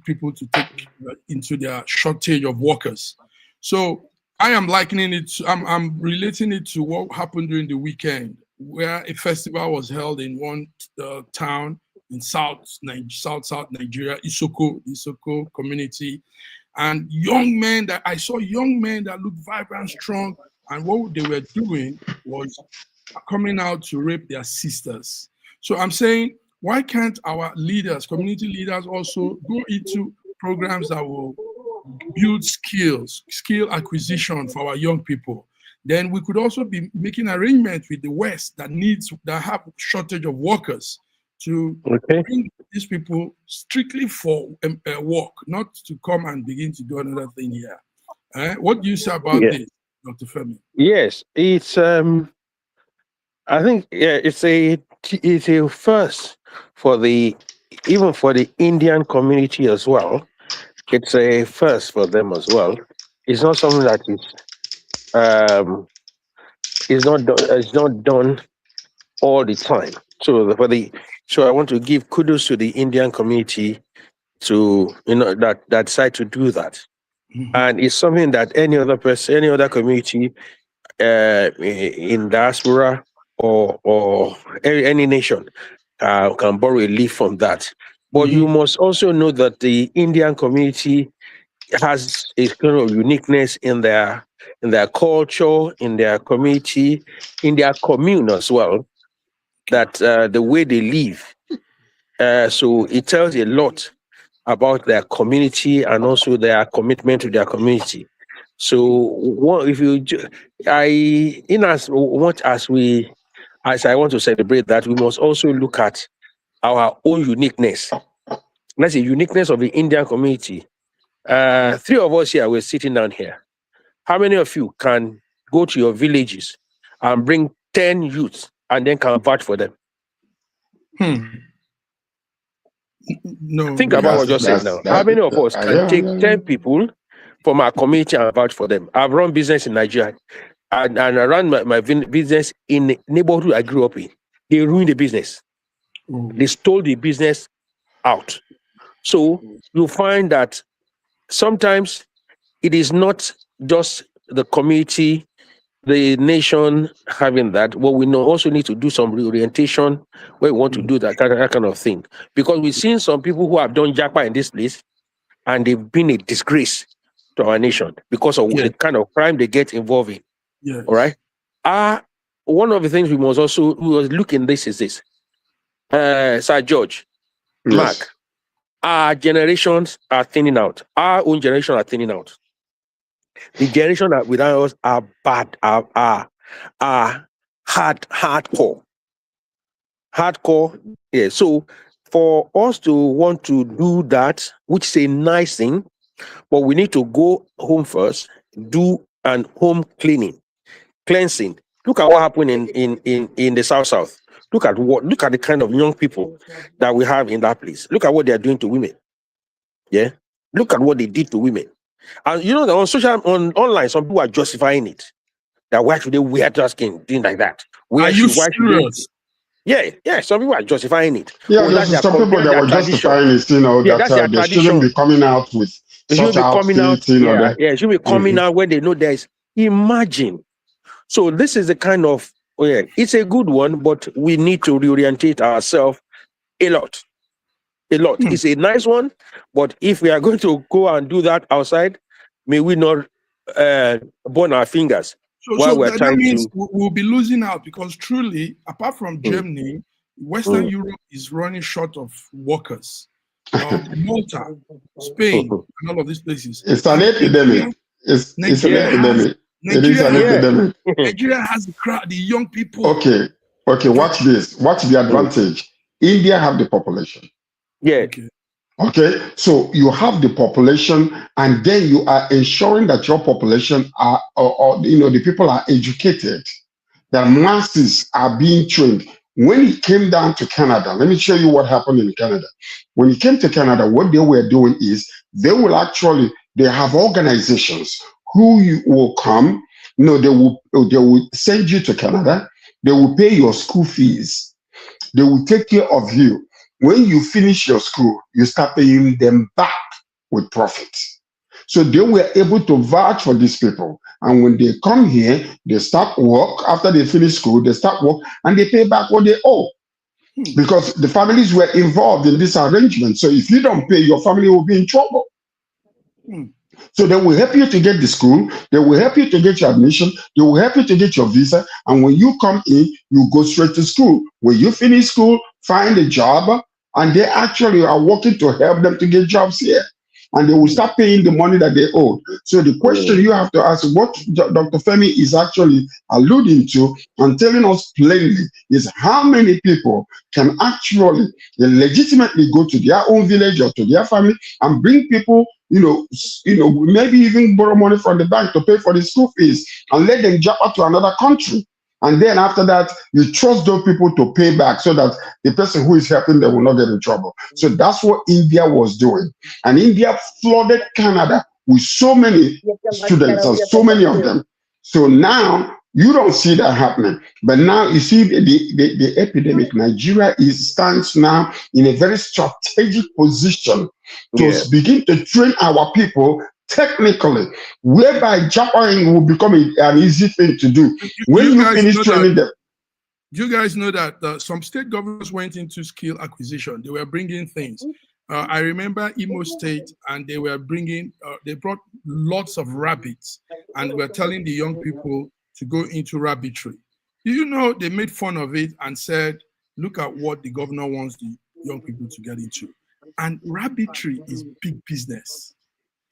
[SPEAKER 4] people to take into their shortage of workers. So I am likening it to, I'm relating it to what happened during the weekend, where a festival was held in one town in South Nigeria, Isoko community. And young men that looked vibrant, strong, and what they were doing was coming out to rape their sisters. So I'm saying, why can't our leaders, community leaders, also go into programs that will build skill acquisition for our young people? Then we could also be making arrangements with the West that have shortage of workers to bring these people strictly for work, not to come and begin to do another thing here. What do you say about this, Dr. Femi?
[SPEAKER 6] Yes, it's I think it's a first for even for the Indian community as well. It's a first for them as well. It's not something that is not done all the time. So I want to give kudos to the Indian community to that decide to do that, and it's something that any other community in diaspora or any nation can borrow a leaf from that. But you must also know that the Indian community has a kind of uniqueness in their culture, in their community, in their commune as well, that the way they live. So it tells a lot about their community and also their commitment to their community. So if you, as I want to celebrate that, we must also look at our own uniqueness. That's the uniqueness of the Indian community. 3 of us here, we're sitting down here. How many of you can go to your villages and bring 10 youths and then can vouch for them?
[SPEAKER 4] No.
[SPEAKER 6] Think about what you just said now. How many of us can take 10 people from our community and vouch for them? I've run business in Nigeria, and I ran my business in the neighborhood I grew up in. They ruined the business. They stole the business out. So you find that sometimes it is not just the community, the nation having that. Well, we also need to do some reorientation where we want to do that kind of thing. Because we've seen some people who have done Japa in this place, and they've been a disgrace to our nation because of the kind of crime they get involved in.
[SPEAKER 4] Yes.
[SPEAKER 6] All right. One of the things we must look in this is this. Sir George, Mark, our generations are thinning out. Our own generation are thinning out. The generation that without us are bad, are hardcore. Yeah. So for us to want to do that, which is a nice thing, But we need to go home first, do an home cleansing. Look at what happened in the South. Look at the kind of young people that we have in that place. Look at what they are doing to women. Yeah. Look at what they did to women. And you know that online, some people are justifying it. That why should they wear dark skin, things like that?
[SPEAKER 4] Are you serious?
[SPEAKER 6] Yeah, some people are justifying it.
[SPEAKER 3] Yeah, there's some people that were justifying it, that they shouldn't be coming out with such outfits,
[SPEAKER 6] it should be coming out when they know there's. Imagine. So this is the kind of, it's a good one, but we need to reorientate ourselves a lot. It's a nice one, but if we are going to go and do that outside, may we not burn our fingers.
[SPEAKER 4] So that means we'll be losing out, because truly, apart from Germany, Western Europe is running short of workers. Malta, Spain, and all of these places.
[SPEAKER 3] It's an epidemic. It's an epidemic. It is an epidemic.
[SPEAKER 4] Nigeria has the crowd, the young people.
[SPEAKER 3] Okay, watch this. Watch the advantage. India have the population.
[SPEAKER 6] Yeah.
[SPEAKER 3] Okay, so you have the population, and then you are ensuring that your population are, the people are educated, the masses are being trained. When it came down to Canada, let me show you what happened in Canada. When it came to Canada, what they were doing is they have organizations who will come. They will send you to Canada. They will pay your school fees. They will take care of you. When you finish your school, you start paying them back with profits. So they were able to vouch for these people. And when they come here, they start work. After they finish school, they start work and they pay back what they owe. Because the families were involved in this arrangement. So if you don't pay, your family will be in trouble. So they will help you to get the school. They will help you to get your admission. They will help you to get your visa. And when you come in, you go straight to school. When you finish school, find a job, and they actually are working to help them to get jobs here. And they will start paying the money that they owe. So the question you have to ask, what Dr. Femi is actually alluding to and telling us plainly, is how many people can actually legitimately go to their own village or to their family and bring people, maybe even borrow money from the bank to pay for the school fees and let them jump out to another country. And then after that, you trust those people to pay back so that the person who is helping them will not get in trouble. So that's what India was doing. And India flooded Canada with so many students and so many of them. So now you don't see that happening. But now you see the epidemic. Nigeria stands now in a very strategic position to begin to train our people technically, whereby Japan will become an easy thing to do. When you finish training them.
[SPEAKER 4] You guys know that some state governments went into skill acquisition. They were bringing things. I remember Imo State, and they were bringing, they brought lots of rabbits, and were telling the young people to go into rabbitry. Do you know they made fun of it and said, look at what the governor wants the young people to get into. And rabbitry is big business.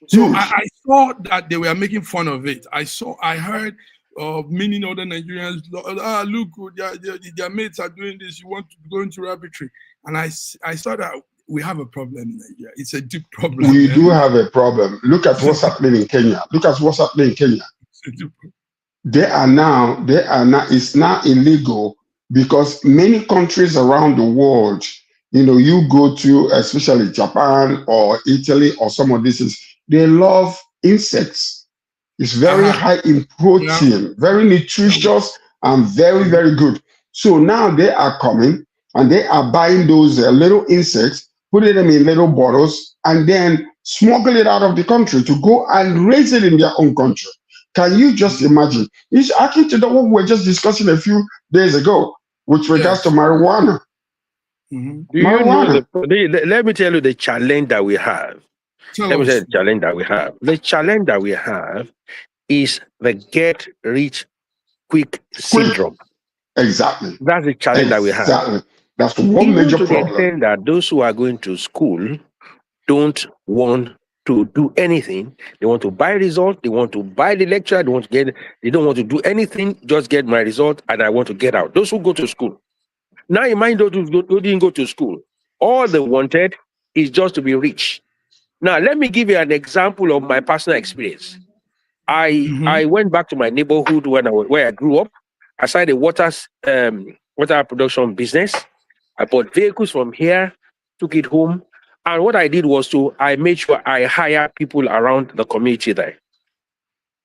[SPEAKER 4] So I saw that they were making fun of it. I heard many other Nigerians, look, their mates are doing this. You want to go into rabbitry. And I saw that we have a problem in Nigeria. It's a deep problem.
[SPEAKER 3] We do have a problem. Look at what's happening in Kenya. They are now, it's now illegal because many countries around the world, you go to, especially Japan or Italy or some of these, they love insects. It's very high in protein, very nutritious, and very, very good. So now they are coming and they are buying those little insects, putting them in little bottles, and then smuggle it out of the country to go and raise it in their own country. Can you just imagine? It's akin to what we were just discussing a few days ago with regards to marijuana.
[SPEAKER 6] Do you know let me tell you the challenge that we have. The challenge that we have is the get rich quick syndrome.
[SPEAKER 3] Exactly.
[SPEAKER 6] That's the challenge that we have.
[SPEAKER 3] Exactly. That's one major problem.
[SPEAKER 6] To the extent that those who are going to school don't want to do anything. They want to buy results. They want to buy the lecture. They don't want to do anything. Just get my result, and I want to get out. Those who go to school. Now, in mind, those who didn't go to school, all they wanted is just to be rich. Now, let me give you an example of my personal experience. I went back to my neighborhood where I grew up. I started a water production business. I bought vehicles from here, took it home, and what I did was I made sure I hire people around the community there.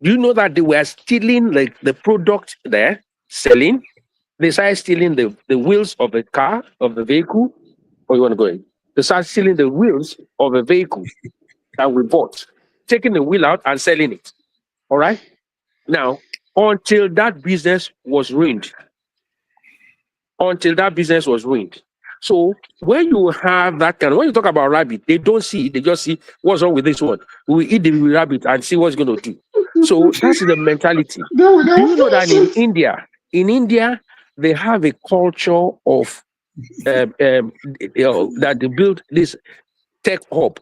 [SPEAKER 6] Do you know that they were stealing the product there, selling? They started stealing the wheels of the car, of the vehicle. Or you want to go in? They started stealing the wheels of a vehicle that we bought, taking the wheel out and selling it. All right? Now, until that business was ruined. So when you have that when you talk about rabbit, they don't see it, they just see what's wrong with this one. We eat the rabbit and see what's going to do. So that's the mentality. Do you know that in India, they have a culture of that they build this tech hub,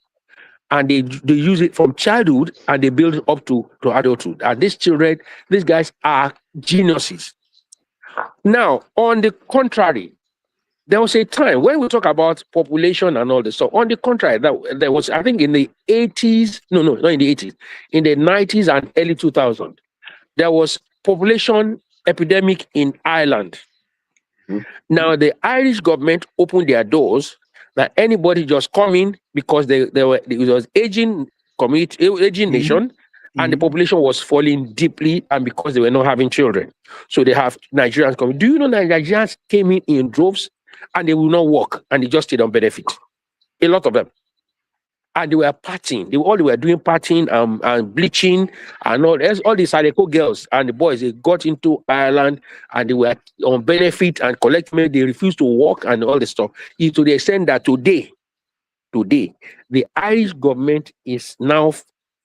[SPEAKER 6] and they use it from childhood and they build it up to adulthood. And these guys are geniuses. Now, on the contrary, there was a time when we talk about population and all this. So on the contrary, there was, I think in the 80s, no, not in the 80s, in the 90s and early 2000s, there was population epidemic in Ireland. Now, the Irish government opened their doors that anybody just come in because it was aging nation, and the population was falling deeply, and because they were not having children. So they have Nigerians coming. Do you know that Nigerians came in droves and they will not work and they just stayed on benefit? A lot of them. And they were partying. They were doing partying and bleaching and all these Saleko girls and the boys, they got into Ireland and they were on benefit and collect money. They refused to work and all this stuff. To the extent that today, the Irish government is now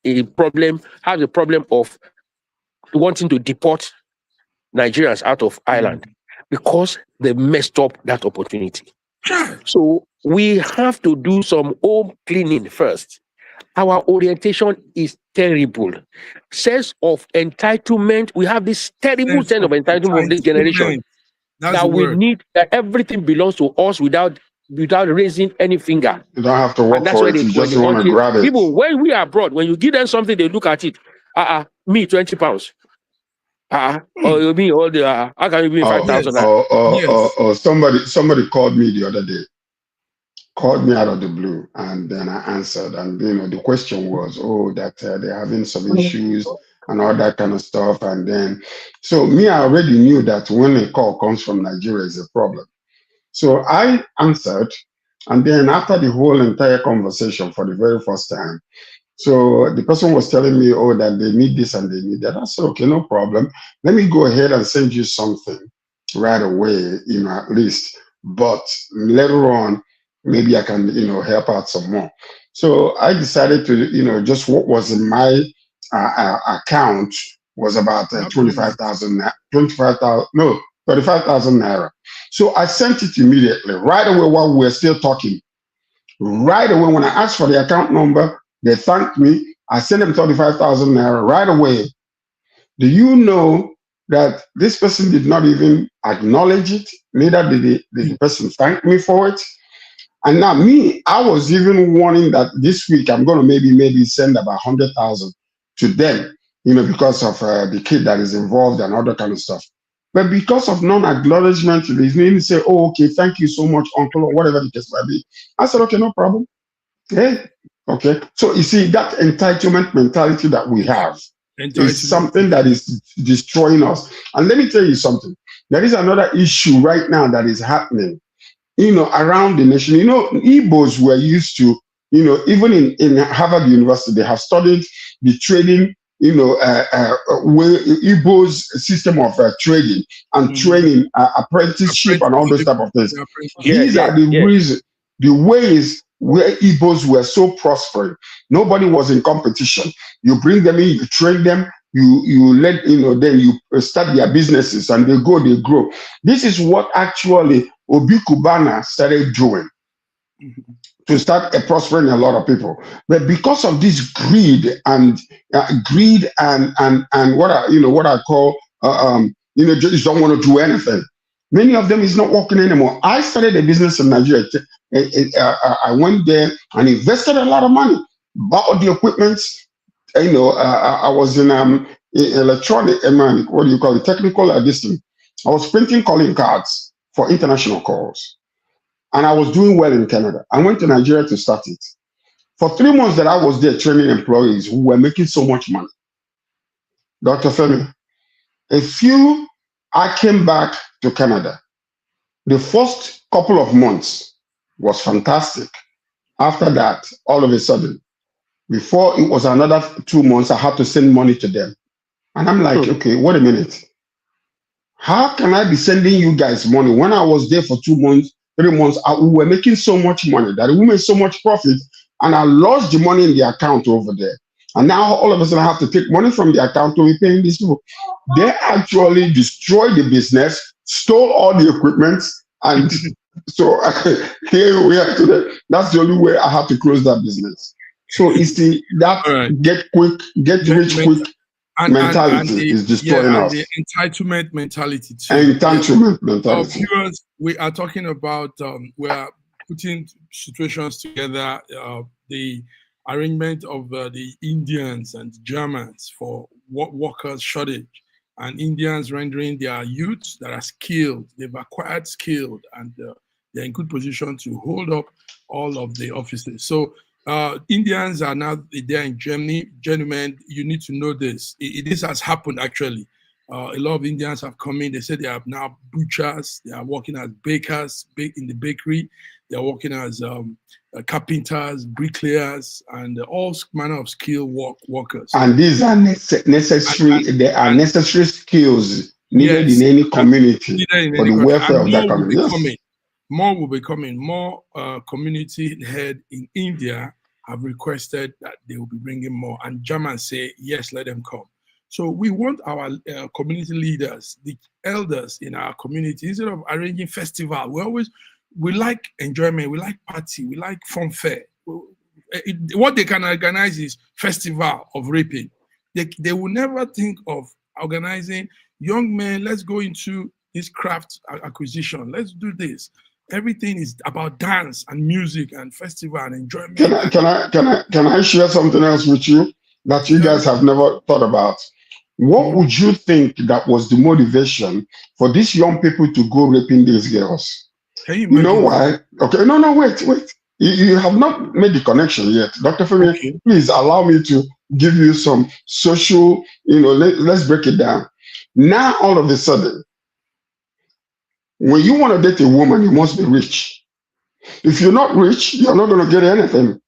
[SPEAKER 6] has a problem of wanting to deport Nigerians out of Ireland because they messed up that opportunity. So we have to do some home cleaning first. Our orientation is terrible. Sense of entitlement. We have this terrible sense of entitlement of this generation. That we need that everything belongs to us without raising any finger.
[SPEAKER 3] You don't have to work for it. You just want to grab it.
[SPEAKER 6] People, when we are abroad, when you give them something, they look at it. Me, 20 pounds. Or you mean all the how can you be 5,000?
[SPEAKER 3] Somebody called me the other day. Called me out of the blue, and then I answered. And the question was, that they're having some issues and all that kind of stuff. And then, so me, I already knew that when a call comes from Nigeria is a problem. So I answered, and then after the whole entire conversation for the very first time, so the person was telling me, that they need this and they need that. I said, okay, no problem. Let me go ahead and send you something right away, at least. But later on, maybe I can, help out some more. So I decided to, just what was in my account was about 35,000 naira. So I sent it immediately, right away while we were still talking. Right away, when I asked for the account number, they thanked me. I sent them 35,000 naira right away. Do you know that this person did not even acknowledge it? Neither did the person thank me for it. And now me, I was even warning that this week I'm going to maybe send about 100,000 to them, because of the kid that is involved and other kind of stuff. But because of non-acknowledgement, they didn't say, okay, thank you so much, uncle, or whatever the case might be. I said, okay, no problem. Hey, okay. So you see, that entitlement mentality that we have is something that is destroying us. And let me tell you something. There is another issue right now that is happening, around the nation. Igbos were used to, even in Harvard University, they have studied the trading, Igbo's system of trading and training, apprenticeship and all those type of things. These are the reasons, the ways where Igbos were so prospering. Nobody was in competition. You bring them in, you train them, you let, then you start their businesses and they grow. This is what actually Obi Kubana started doing. To start prospering a lot of people, but because of this greed and what I call just don't want to do anything. Many of them is not working anymore. I started a business in Nigeria. I went there and invested a lot of money. bought the equipment. I was in electronic, what do you call it, technical this thing. I was printing calling cards for international calls. And I was doing well in Canada. I went to Nigeria to start it. For 3 months that I was there training employees who were making so much money. Dr. Femi, I came back to Canada. The first couple of months was fantastic. After that, all of a sudden, before it was another 2 months, I had to send money to them. And I'm like, okay, wait a minute. How can I be sending you guys money when I was there for 2 months, 3 months? We were making so much money that we made so much profit, and I lost the money in the account over there. And now all of a sudden I have to take money from the account to be paying these people. They actually destroyed the business, stole all the equipment, and so here we are today. That's the only way I have to close that business. So it's get rich quick mentality is destroying us.
[SPEAKER 4] The entitlement mentality too.
[SPEAKER 3] Entitlement mentality.
[SPEAKER 4] Viewers, we are talking about we are putting situations together. The arrangement of the Indians and Germans for workers shortage, and Indians rendering their youths that are skilled, they've acquired skilled, and they're in good position to hold up all of the offices. So Indians are now there in Germany. Gentlemen, you need to know this. This has happened actually. A lot of Indians have come in. They say they are now butchers. They are working as bakers in the bakery. They are working as carpenters, bricklayers, and all manner of skilled workers.
[SPEAKER 3] And these are necessary. They are necessary skills needed in any community for the welfare of that community.
[SPEAKER 4] More will be coming. More community head in India have requested that they will be bringing more, and Germans say yes, let them come. So we want our community leaders, the elders in our community, instead of arranging festival, we like enjoyment, we like party, we like fun fair. What they can organize is festival of raping. They will never think of organizing young men. Let's go into this craft acquisition. Let's do this. Everything is about dance and music and festival and enjoyment.
[SPEAKER 3] Can I share something else with you that you guys have never thought about? What would you think that was the motivation for these young people to go raping these girls? You know why? Okay, no, wait. You have not made the connection yet. Dr. Femi, please allow me to give you some social, let's break it down. Now, all of a sudden, when you want to date a woman, you must be rich. If you're not rich, you're not going to get anything.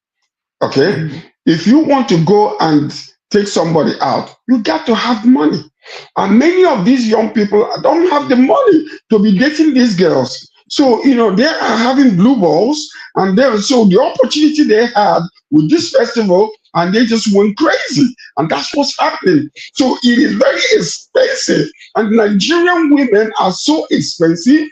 [SPEAKER 3] Okay? If you want to go and take somebody out, you got to have money. And many of these young people don't have the money to be dating these girls. So, they are having blue balls, and so the opportunity they had with this festival, and they just went crazy. And that's what's happening. So it is very expensive. And Nigerian women are so expensive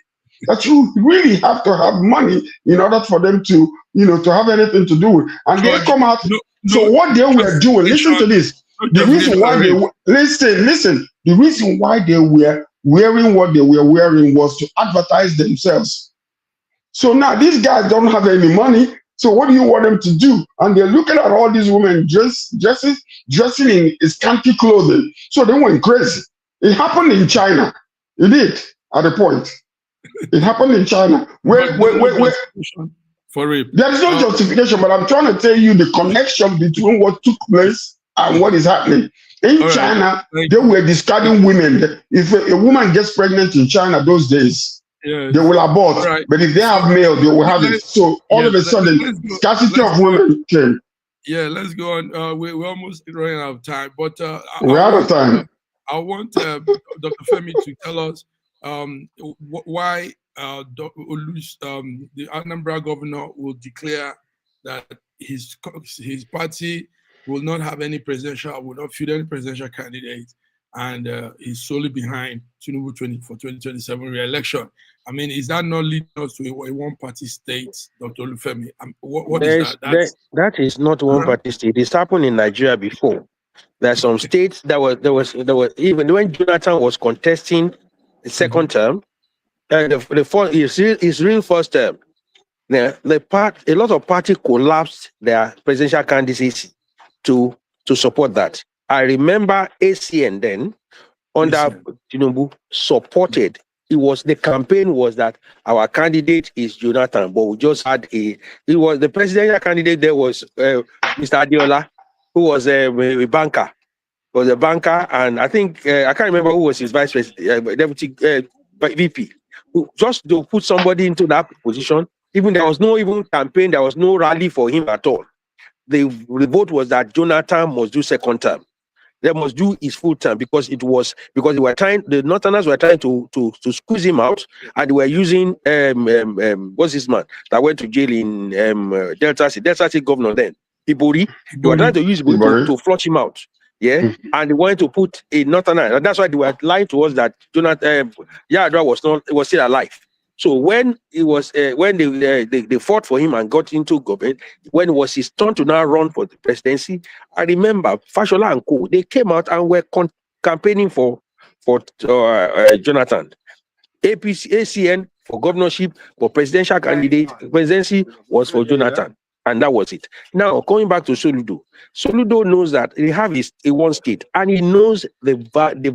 [SPEAKER 3] that you really have to have money in order for them to, to have anything to do with. And they come out. So what they were doing, listen to this. The reason why they listen. The reason why they were wearing what they were wearing was to advertise themselves. So now these guys don't have any money. So what do you want them to do? And they're looking at all these women dressing in scanty clothing. So they went crazy. It happened in China. It did at a point. It happened in China. Where
[SPEAKER 4] for rape.
[SPEAKER 3] There is no justification, but I'm trying to tell you the connection between what took place and what is happening. In China, they were discarding women. If a woman gets pregnant in China those days, they will abort. But if they have male, they will have it. So all of a sudden, scarcity of women came.
[SPEAKER 4] Yeah, let's go on. We're almost running out of time. But
[SPEAKER 3] we're out of time.
[SPEAKER 4] I want Dr. Femi to tell us why the Anambra governor will declare that his party will not have any will not field any presidential candidate, and he's solely behind Tinubu for 2027 re-election. I mean, is that not leading us to a one-party state, Dr. Olufemi? What is that?
[SPEAKER 6] That is not one-party state. It's happened in Nigeria before. There are some states that were even when Jonathan was contesting the second term, and his real first term, a lot of parties collapsed their presidential candidacy to support that. I remember ACN then, under Tinubu, supported. The campaign was that our candidate is Jonathan, but we just had the presidential candidate there was Mr. Adiola, who was a banker. Was a banker, and I think I can't remember who was his vice president, deputy VP. Just to put somebody into that position, even there was no even campaign, there was no rally for him at all. The vote was that Jonathan must do second term. They must do his full term because the Northerners were trying to squeeze him out, and they were using what's this man that went to jail in Delta State governor then, Ibori. They were trying to use Ibori to flush him out. Yeah, and they wanted to put a Northerner, and that's why they were lying to us that Jonathan Yadra was still alive. So when it was when they fought for him and got into government, when it was his turn to now run for the presidency, I remember Fashola and Co. They came out and were campaigning for Jonathan. ACN for governorship, for presidential candidate, presidency was for Jonathan. And that was it. Now, going back to Soludo. Soludo knows that they have a one state, and he knows the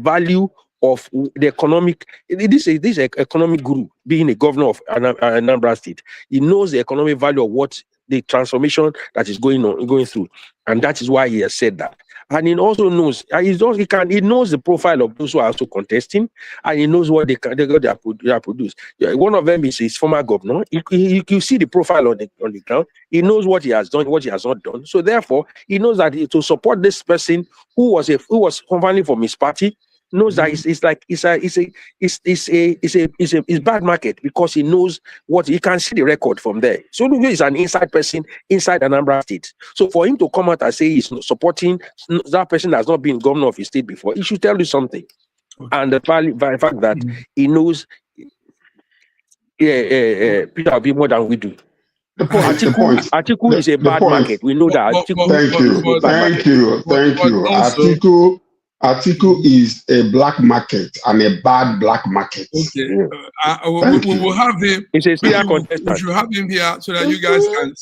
[SPEAKER 6] value of the economic. This is economic guru, being a governor of Anambra State. He knows the economic value of what the transformation that is going through, and that is why he has said that. And he also knows he knows the profile of those who are also contesting, and he knows what they produce. One of them is his former governor. You see the profile on the ground. He knows what he has done, what he has not done. So therefore, he knows that to support this person who was converting from his party, knows that it's bad market, because he knows what he can see the record from there. So Lugo is an inside person inside Anambra State. So for him to come out and say he's supporting that person that has not been governor of his state before, he should tell you something. Okay. And the fact that he knows Peter will be more than we do. Atiku is a bad market. We know that.
[SPEAKER 3] Thank you. Atiku is a black market and a bad black market.
[SPEAKER 4] Okay, we will have him. We should have him here so that you guys can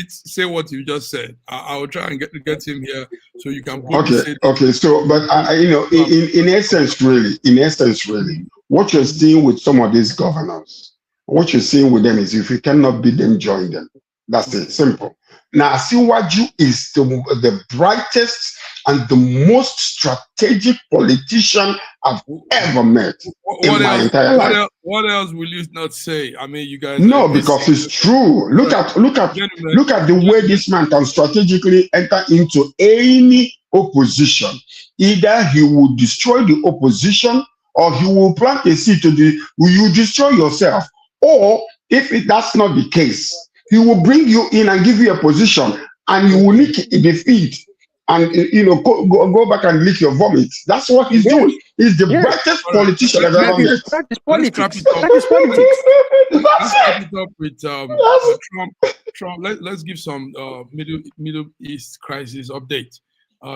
[SPEAKER 4] say what you just said. I will try and get him here so you can.
[SPEAKER 3] Okay. So, but in essence, really, what you're seeing with some of these governors, what you're seeing with them is if you cannot beat them, join them. That's it. Simple. Now, Asiwaju is the brightest and the most strategic politician I've ever met in my entire life.
[SPEAKER 4] What else will you not say? I mean, you guys.
[SPEAKER 3] No, because it's true. Look at the way this man can strategically enter into any opposition. Either he will destroy the opposition, or he will plant a seed will you destroy yourself? Or if that's not the case, he will bring you in and give you a position, and you will lick the feet and go back and lick your vomit. That's what he's doing. He's the brightest politician I've ever met.
[SPEAKER 6] That is politics. Let's
[SPEAKER 4] wrap it up with Trump. Let's give some Middle East crisis update.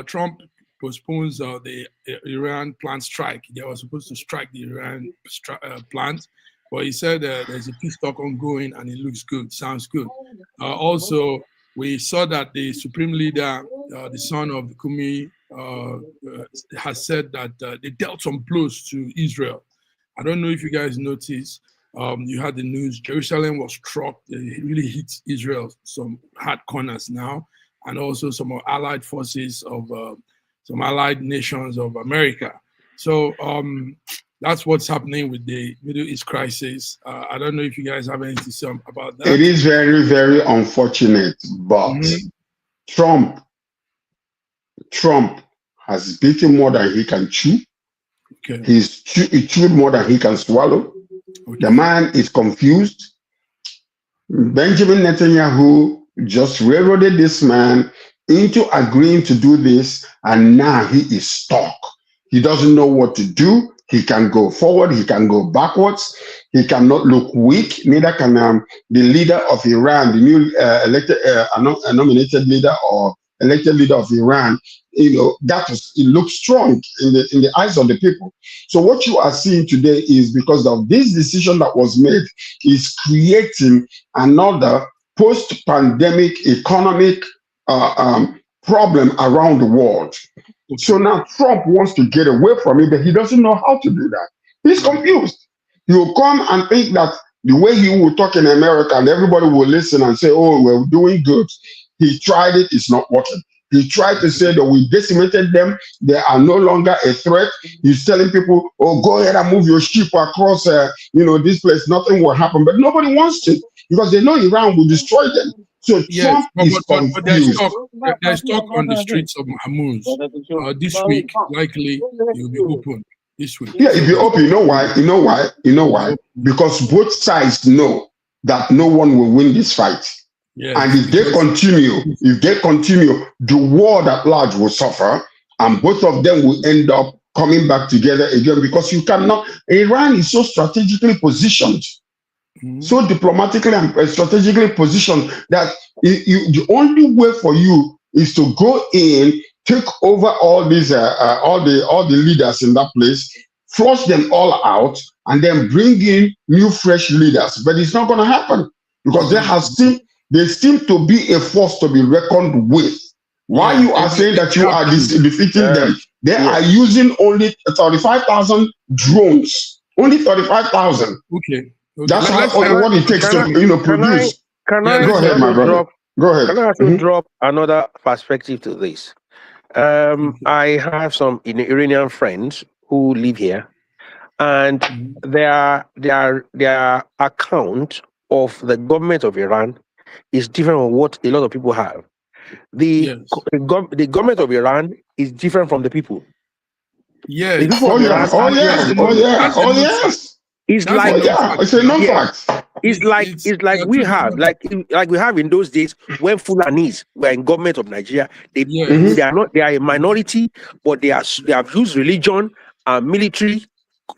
[SPEAKER 4] Trump postpones the Iran plant strike. They were supposed to strike the Iran plant. But he said there's a peace talk ongoing and it looks good, sounds good. Also, we saw that the Supreme Leader, the son of Kumi, has said that they dealt some blows to Israel. I don't know if you guys noticed, you had the news, Jerusalem was struck. It really hit Israel, some hard corners now, and also some allied forces of some allied nations of America. So, that's what's happening with the Middle East crisis. I don't know if you guys have anything to say about that.
[SPEAKER 3] It is very, very unfortunate, but Trump has bitten more than he can chew. Okay. He chewed more than he can swallow. Okay. The man is confused. Benjamin Netanyahu just railroaded this man into agreeing to do this, and now he is stuck. He doesn't know what to do. He can go forward, he can go backwards, he cannot look weak, neither can the leader of Iran, the new nominated leader or elected leader of Iran. It looks strong in the eyes of the people. So what you are seeing today is because of this decision that was made, is creating another post-pandemic economic problem around the world. So now Trump wants to get away from it, but he doesn't know how to do that. He's confused. He will come and think that the way he will talk in America and everybody will listen and say, oh, we're doing good. He tried it, it's not working. He tried to say that we decimated them. They are no longer a threat. He's telling people, oh, go ahead and move your ship across, this place. Nothing will happen. But nobody wants to because they know Iran will destroy them. So Trump is confused.
[SPEAKER 4] But there's talk on the streets of Hormuz. This week, likely, it will be open. This week.
[SPEAKER 3] Yeah, if you open, you know why? Because both sides know that no one will win this fight. Yes, and if they continue, the world at large will suffer, and both of them will end up coming back together again because you cannot. Iran is so strategically positioned, so diplomatically and strategically positioned that the only way for you is to go in, take over all these all the leaders in that place, flush them all out, and then bring in new fresh leaders. But it's not going to happen because they seem to be a force to be reckoned with. While you are saying that you are defeating them, they are using only 35,000 drones. Only 35,000.
[SPEAKER 4] Okay.
[SPEAKER 3] That's what it takes to produce.
[SPEAKER 6] Can I
[SPEAKER 3] go ahead, my brother. Go ahead.
[SPEAKER 6] Can I also drop another perspective to this? I have some Iranian friends who live here, and their account of the government of Iran is different from what a lot of people have. The government of Iran is different from the people.
[SPEAKER 4] Yes.
[SPEAKER 3] Yes.
[SPEAKER 6] It's like
[SPEAKER 3] it's a non-fact.
[SPEAKER 6] It's like we have in those days when Fulanis were in government of Nigeria. They are a minority, but they have used religion and military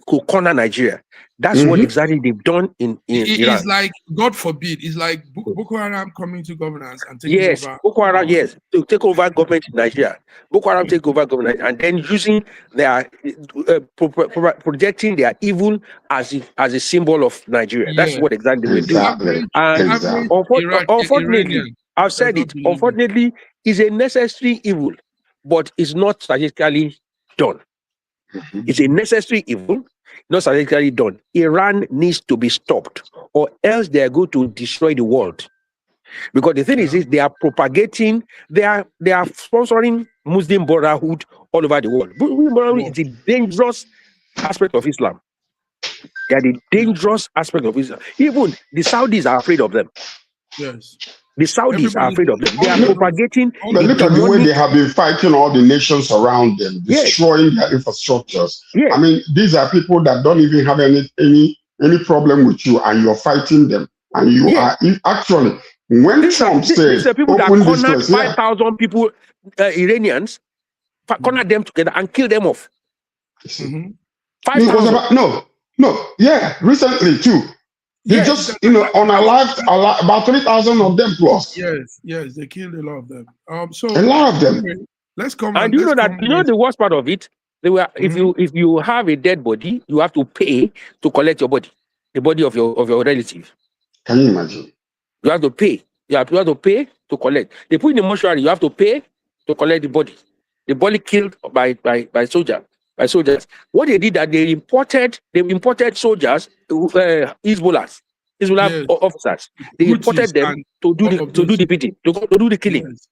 [SPEAKER 6] to corner Nigeria. That's what exactly they've done in Iran.
[SPEAKER 4] It's like, God forbid, it's like Boko Haram coming to governance and taking over.
[SPEAKER 6] Boko Haram, to take over government in Nigeria. Boko Haram take over government and then using their projecting their evil as a symbol of Nigeria. That's what exactly we do. And unfortunately, I've said it. Unfortunately, it's a necessary evil, but it's not strategically done. It's a necessary evil, not strategically done. Iran needs to be stopped, or else they are going to destroy the world. Because the thing is they are propagating, they are sponsoring Muslim Brotherhood all over the world. Muslim Brotherhood is a dangerous aspect of Islam. They are the dangerous aspect of Islam. Even the Saudis are afraid of them.
[SPEAKER 3] Yes.
[SPEAKER 6] The Saudis are afraid of them. They are propagating.
[SPEAKER 3] But look at the way they have been fighting all the nations around them, destroying their infrastructures. Yes. I mean, these are people that don't even have any problem with you, and you're fighting them. And you are actually, when Trump says,
[SPEAKER 6] the people that cornered 5,000 people, Iranians, cornered them together and killed them off.
[SPEAKER 3] 5,000. Recently too. They just, unalived about 3,000 of them plus.
[SPEAKER 4] Yes, they killed a lot of them.
[SPEAKER 3] A lot of them.
[SPEAKER 4] Let's come.
[SPEAKER 6] And the worst part of it, they were if you have a dead body, you have to pay to collect your body, the body of your relative.
[SPEAKER 3] Can you imagine?
[SPEAKER 6] You have to pay. You have to pay to collect. They put in the mortuary. You have to pay to collect the body. The body killed by soldiers. What they did that they imported soldiers, Hezbollah officers. They imported them to do the beating, to do the killing.
[SPEAKER 4] Yes.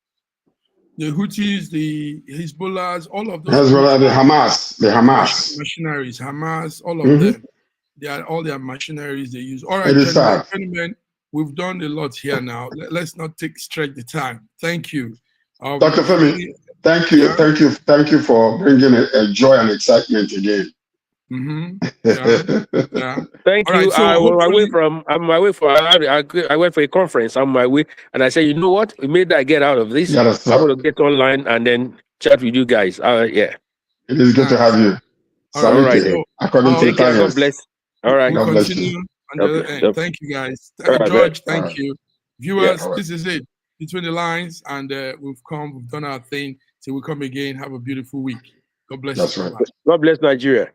[SPEAKER 4] The Houthis, the Hezbollahs, all of those.
[SPEAKER 3] Hezbollah, the Hamas
[SPEAKER 4] machineries, all of them. They are all their machineries they use. All right, gentlemen, we've done a lot here now. Let's not stretch the time. Thank you,
[SPEAKER 3] Dr. Femi. Thank you for bringing a joy and excitement again.
[SPEAKER 6] Thank you.
[SPEAKER 4] So
[SPEAKER 6] I went for a conference on my way, and I said, you know what? We made that get out of this. I'm going to get online and then chat with you guys.
[SPEAKER 3] It is good to have you.
[SPEAKER 6] All right.
[SPEAKER 3] According to
[SPEAKER 6] God bless. All right.
[SPEAKER 4] God bless you. Thank you, guys. George, thank you. Viewers, this is it. Between the lines, and we've done our thing. Till we come again. Have a beautiful week. God bless you.
[SPEAKER 3] Right.
[SPEAKER 6] God bless Nigeria.